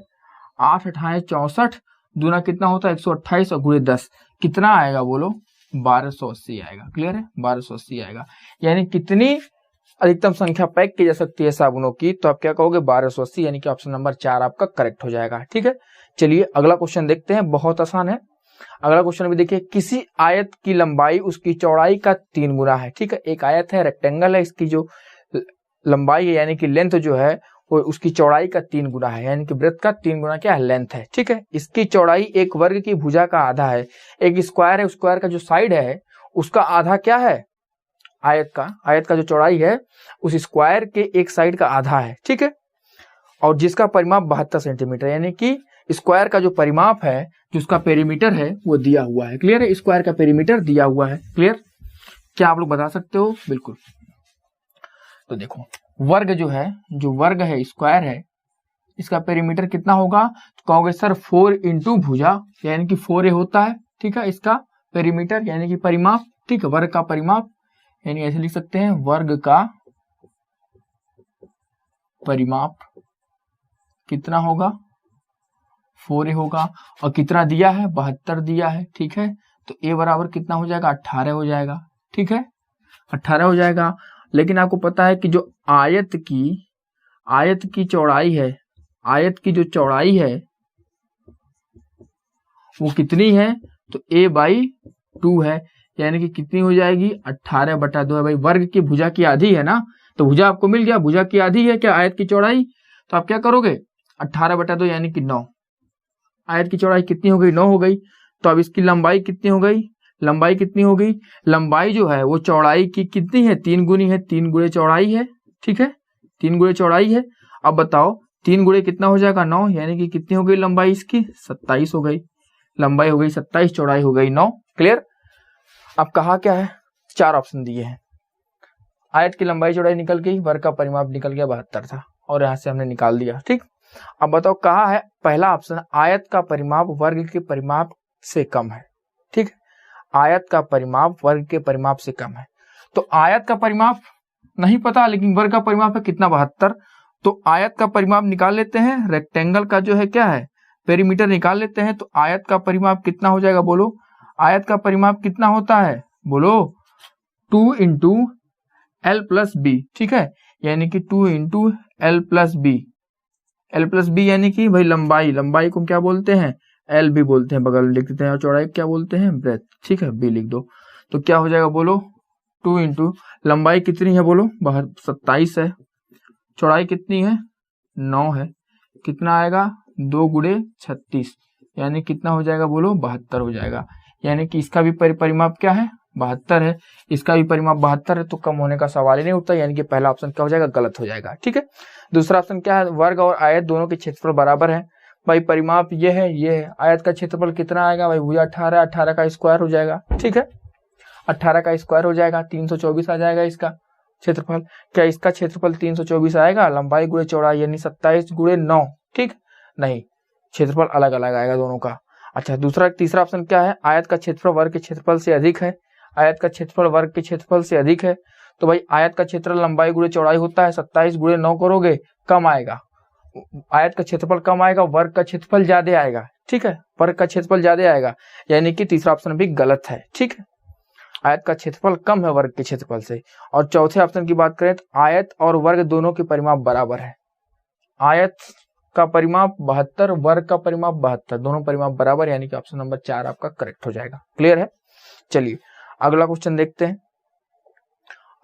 8 अठाई 64 दूना कितना होता है 128 और गुणे 10 कितना आएगा बोलो, 1280 आएगा। क्लियर है, 1280 आएगा। यानी कितनी अधिकतम संख्या पैक की जा सकती है साबुनों की, तो आप क्या कहोगे 1280, यानी कि ऑप्शन नंबर 4 आपका करेक्ट हो जाएगा। ठीक है, चलिए अगला क्वेश्चन देखते हैं, बहुत आसान है। अगला क्वेश्चन भी देखिए, किसी आयत की लंबाई उसकी चौड़ाई का 3 गुना है। ठीक है, एक आयत है, रेक्टेंगल है, इसकी जो लंबाई है यानी कि लेंथ जो है वो उसकी चौड़ाई का 3 गुना है, यानी कि वृत्त का 3 गुना क्या है, लेंथ है। ठीक है, इसकी चौड़ाई एक वर्ग की भुजा का आधा है। एक स्क्वायर है, स्क्वायर का जो साइड है उसका आधा क्या है, आयत का जो चौड़ाई है उस स्क्वायर के एक साइड का आधा है। ठीक है, और जिसका परिमाप 72 सेंटीमीटर, यानी कि स्क्वायर का जो परिमाप है, जो उसका पेरीमीटर है वो दिया हुआ है। क्लियर है, स्क्वायर का पेरीमीटर दिया हुआ है। क्लियर, क्या आप लोग बता सकते हो? बिल्कुल। तो देखो वर्ग जो है, जो वर्ग है स्क्वायर है, इसका पेरीमीटर कितना होगा, तो कहोगे सर 4 इंटू भुजा, यानी कि 4a होता है। ठीक है, इसका पेरीमीटर यानी कि परिमाप। ठीक है, वर्ग का परिमाप, यानी ऐसे लिख सकते हैं वर्ग का परिमाप कितना होगा, 4a होगा। और कितना दिया है, 72 दिया है। ठीक है, तो a बराबर कितना हो जाएगा, 18 हो जाएगा। ठीक है, 18 हो जाएगा। लेकिन आपको पता है कि जो आयत की चौड़ाई है, आयत की जो चौड़ाई है वो कितनी है, तो a/2 है, यानी कि कितनी हो जाएगी, 18/2 है। भाई वर्ग की भुजा की आधी है ना, तो भुजा आपको मिल गया, भुजा की आधी है क्या, आयत की चौड़ाई। तो आप क्या करोगे, 18/2 यानी कि 9। आयत की चौड़ाई कितनी हो गई, 9 हो गई। तो अब इसकी लंबाई कितनी हो गई, लंबाई कितनी हो गई, लंबाई जो है वो चौड़ाई की कितनी है, 3 गुनी है, 3 गुणे चौड़ाई है। ठीक है, 3 गुणे चौड़ाई है। अब बताओ 3 गुणे कितना हो जाएगा, 9, यानी कि कितनी हो गई लंबाई इसकी, 27 हो गई। लंबाई हो गई 27, चौड़ाई हो गई 9। क्लियर। अब कहा क्या है, 4 ऑप्शन दिए हैं। आयत की लंबाई चौड़ाई निकल गई, वर्ग का परिमाप निकल गया 72 था, और यहां से हमने निकाल दिया। ठीक, अब बताओ कहा है पहला ऑप्शन, आयत का परिमाप वर्ग के परिमाप से कम है। ठीक, आयत का परिमाप वर्ग के परिमाप से कम है। तो आयत का परिमाप नहीं पता, लेकिन वर्ग का परिमाप है कितना, 72। तो आयत का परिमाप निकाल लेते हैं, रेक्टेंगल का जो है क्या है, पेरीमीटर निकाल लेते हैं। तो आयत का परिमाप कितना हो जाएगा बोलो, आयत का परिमाप कितना होता है बोलो, 2 इंटू एल प्लस बी। ठीक है, यानी कि 2 into L plus B. L plus B यानी कि भाई लंबाई को क्या बोलते हैं, एल भी बोलते हैं, बगल में लिख देते हैं। और चौड़ाई क्या बोलते हैं, ब्रेथ। ठीक है, बी लिख दो। तो क्या हो जाएगा बोलो, 2 इंटू लंबाई कितनी है बोलो, 27 है, चौड़ाई कितनी है 9 है, कितना आएगा 2 गुणे 36, यानी कितना हो जाएगा बोलो, 72 हो जाएगा। यानी कि इसका भी परिमाप क्या है, 72 है, इसका भी परिमाप 72 है, तो कम होने का सवाल ही नहीं उठता। यानी कि पहला ऑप्शन क्या हो जाएगा, गलत हो जाएगा। ठीक है, दूसरा ऑप्शन क्या है, वर्ग और आयत दोनों के क्षेत्रफल बराबर है। भाई परिमाप ये है, आयत का क्षेत्रफल कितना आएगा भाई, भुजा 18, 18 का स्क्वायर हो जाएगा। ठीक है, 18 का स्क्वायर हो जाएगा, 324 आ जाएगा इसका क्षेत्रफल। क्या इसका क्षेत्रफल 324 आएगा, लंबाई गुणे चौड़ाई यानी 27 गुणे 9। ठीक, नहीं, क्षेत्रफल अलग अलग आएगा दोनों का। अच्छा, तीसरा ऑप्शन क्या है, आयत का क्षेत्रफल वर्ग के क्षेत्रफल से अधिक है। आयत का क्षेत्रफल वर्ग के क्षेत्रफल से अधिक है, तो भाई आयत का क्षेत्रफल लंबाई गुणे चौड़ाई होता है, 27 गुणे 9 करोगे कम आएगा, आयत का क्षेत्रफल कम आएगा, वर्ग का क्षेत्रफल ज्यादा आएगा। ठीक है, वर्ग का क्षेत्रफल ज्यादा आएगा, यानी कि तीसरा ऑप्शन भी गलत है। ठीक है, आयत का क्षेत्रफल कम है वर्ग के क्षेत्रफल से। और चौथे ऑप्शन की बात करें तो आयत और वर्ग दोनों के परिमाप बराबर है। आयत का परिमाप 72, वर्ग का परिमाप 72, दोनों परिमाप बराबर, यानी कि ऑप्शन नंबर 4 आपका करेक्ट हो जाएगा। क्लियर है, चलिए अगला क्वेश्चन देखते हैं।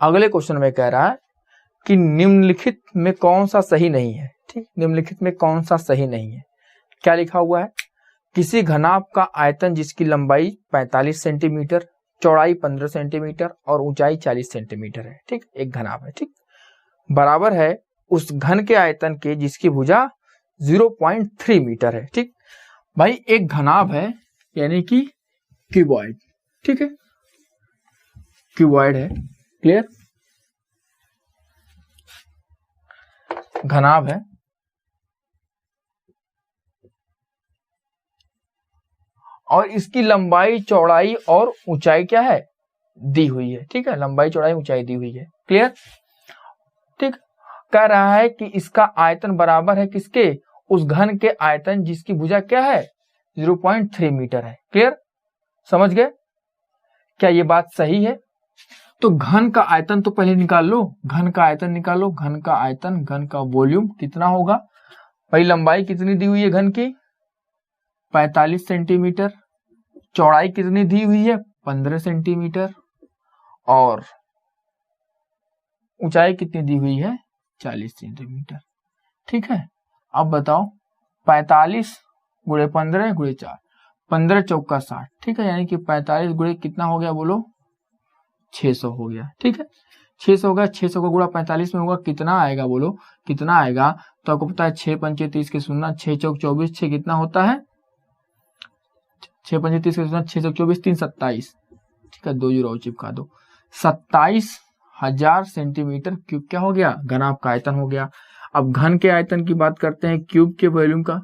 अगले क्वेश्चन में कह रहा है कि निम्नलिखित में कौन सा सही नहीं है। ठीक, निम्नलिखित में कौन सा सही नहीं है, क्या लिखा हुआ है, किसी घनाभ का आयतन जिसकी लंबाई 45 सेंटीमीटर, चौड़ाई 15 सेंटीमीटर और ऊंचाई 40 सेंटीमीटर है। ठीक, एक घनाभ है, ठीक, बराबर है उस घन के आयतन के जिसकी भुजा 0.3 मीटर है। ठीक, भाई एक घनाभ है यानी कि क्यूबॉइड। ठीक है, क्यूबॉइड है। क्लियर, घनाभ है और इसकी लंबाई चौड़ाई और ऊंचाई क्या है दी हुई है, ठीक है, लंबाई चौड़ाई ऊंचाई दी हुई है, क्लियर, ठीक। कह रहा है कि इसका आयतन बराबर है किसके, उस घन के आयतन जिसकी भुजा क्या है 0.3 मीटर है, क्लियर, समझ गए, क्या ये बात सही है। तो घन का आयतन तो पहले निकाल लो, घन का आयतन निकालो, घन का आयतन, घन का वॉल्यूम कितना होगा भाई, लंबाई कितनी दी हुई है घन की 45 सेंटीमीटर, चौड़ाई कितनी दी हुई है 15 सेंटीमीटर, और ऊंचाई कितनी दी हुई है 40 सेंटीमीटर, ठीक है। अब बताओ 45 गुणे 15 गुणे 4, 15 चौका 60, ठीक है, यानी कि 45 गुणे कितना हो गया बोलो 600 हो गया, ठीक है, 600 होगा, 600 का गुणा 45 में होगा कितना आएगा बोलो, कितना आएगा, तो आपको पता है 6 पंचे 30 के शून्य, 6 चौक 24, 6 कितना होता है 6 पंचे 30 के शून्य, 6 चौक 24, 3 27, ठीक है, 2 जीरो चिपका दो, 27,000 सेंटीमीटर क्यूब क्या हो गया, घन आपका आयतन हो गया। अब घन के आयतन की बात करते हैं, क्यूब के वॉल्यूम का,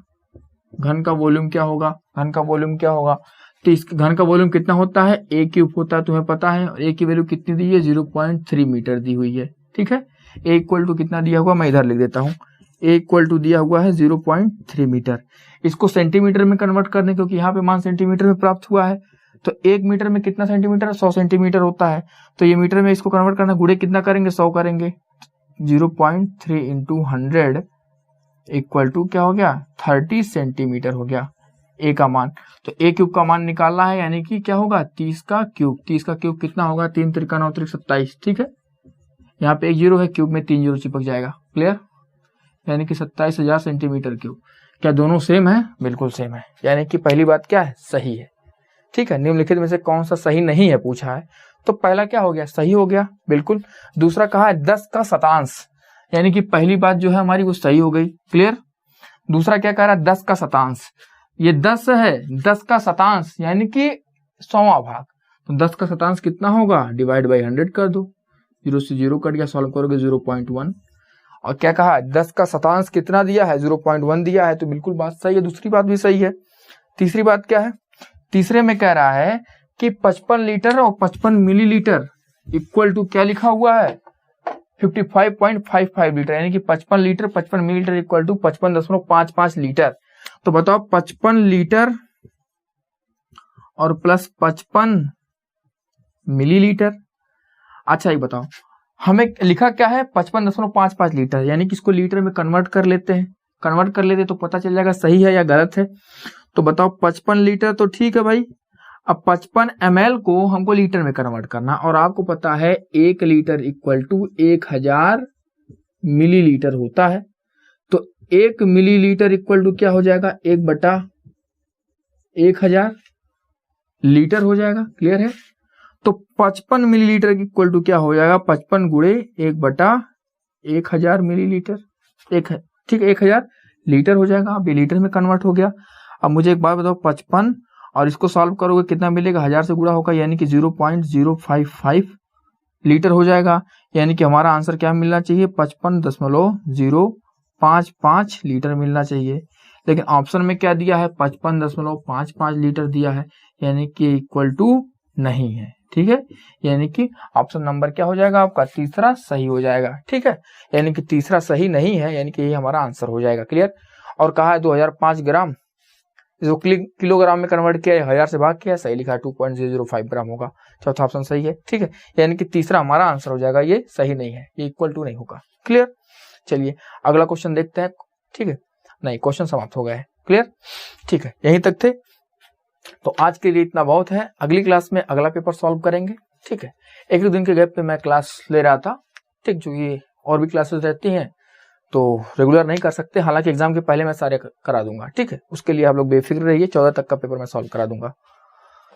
घन का वॉल्यूम क्या होगा, घन का वॉल्यूम क्या होगा, तो इस घन का वॉल्यूम कितना होता है, ए क्यूब होता है, तुम्हें पता है, और ए की वैल्यू कितनी दी है 0.3 मीटर दी हुई है, ठीक है, ए इक्वल टू कितना दिया हुआ, मैं इधर लिख देता हूँ, ए इक्वल टू दिया हुआ है 0.3 मीटर, इसको सेंटीमीटर में कन्वर्ट करने, क्योंकि यहाँ पे मान सेंटीमीटर में प्राप्त हुआ है, तो 1 मीटर में कितना सेंटीमीटर, 100 सेंटीमीटर होता है, तो ये मीटर में इसको कन्वर्ट करना, गुणे कितना करेंगे 100 करेंगे, 0.3 इंटू 100 इक्वल टू क्या हो गया 30 सेंटीमीटर हो गया ए का मान। तो ए क्यूब का मान निकालना है, यानी कि क्या होगा 30 का क्यूब, 30 का क्यूब कितना होगा 3 त्रिका 9 त्रिक 27, ठीक है, यहाँ पे 1 जीरो है, क्यूब में 3 जीरो चिपक जाएगा, क्लियर, यानी कि 27,000 सेंटीमीटर क्यूब। क्या दोनों सेम है, बिल्कुल सेम है, यानी कि पहली बात क्या है सही है, ठीक है। निम्नलिखित में से कौन सा सही नहीं है पूछा है, तो पहला क्या हो गया सही हो गया बिल्कुल, दूसरा कहा है 10 का शतांश, यानी कि पहली बात जो है हमारी वो सही हो गई, क्लियर। दूसरा क्या कह रहा है 10 का शतांश, ये 10 है, 10 का शतांश यानी कि 100वां भाग, तो 10 का शतांश कितना होगा, डिवाइड बाई 100 कर दो, 0 से 0 कट गया, सॉल्व करोगे 0.1। और क्या कहा 10 का शतांश कितना दिया है 0.1 दिया है, तो बिल्कुल बात सही है, दूसरी बात भी सही है। तीसरी बात क्या है, तीसरे में कह रहा है कि 55 लीटर और 55 मिलीलीटर इक्वल टू क्या लिखा हुआ है 55.55 लीटर, यानी कि 55 litre 55 millilitre equal to 55.55 litre. तो बताओ 55 लीटर और प्लस 55 मिलीलीटर, अच्छा ये बताओ हमें लिखा क्या है 55.55 लीटर, यानी कि इसको लीटर में कन्वर्ट कर लेते हैं, कन्वर्ट कर लेते तो पता चल जाएगा सही है या गलत है। तो बताओ 55 लीटर तो ठीक है भाई, अब 55 ml को हमको लीटर में कन्वर्ट करना, और आपको पता है 1 लीटर इक्वल टू 1000 मिलीलीटर होता है, तो 1 मिलीलीटर इक्वल टू क्या हो जाएगा 1/1000 लीटर हो जाएगा, क्लियर है। तो 55 मिलीलीटर इक्वल टू क्या हो जाएगा 55 गुणे 1/1000 मिलीलीटर, ठीक है 1000 लीटर हो जाएगा, अब ये लीटर में कन्वर्ट हो गया। अब मुझे एक बात बताओ 55 और इसको सॉल्व करोगे कितना मिलेगा, 1000 से गुणा होगा, यानी कि 0.055 लीटर हो जाएगा, यानी कि हमारा आंसर क्या मिलना चाहिए 55.055 लीटर मिलना चाहिए। लेकिन ऑप्शन में क्या दिया है 55.55 लीटर दिया है, यानी कि इक्वल टू नहीं है, ठीक है, यानी कि ऑप्शन नंबर क्या हो जाएगा आपका तीसरा सही हो जाएगा, ठीक है, यानी कि तीसरा सही नहीं है, यानी कि ये हमारा आंसर हो जाएगा, क्लियर। और कहा है 2005 ग्राम, जो किलोग्राम में कन्वर्ट किया है 1000 से भाग किया, सही लिखा है 2.005 ग्राम होगा, चौथा ऑप्शन सही है, ठीक है, यानी कि तीसरा हमारा आंसर हो जाएगा, ये सही नहीं है, ये इक्वल टू नहीं होगा, क्लियर। चलिए अगला क्वेश्चन देखते हैं, ठीक है, नहीं क्वेश्चन समाप्त हो गए हैं, क्लियर, ठीक है, यहीं तक थे। तो आज के लिए इतना बहुत है, अगली क्लास में अगला पेपर सॉल्व करेंगे, ठीक है। एक दो दिन के गैप पे मैं क्लास ले रहा था, ठीक, जो ये और भी क्लासेस रहती हैं तो रेगुलर नहीं कर सकते, हालांकि एग्जाम के पहले मैं सारे करा दूंगा, ठीक है, उसके लिए आप लोग बेफिक्र रहिए, 14 तक का पेपर मैं सॉल्व करा दूंगा।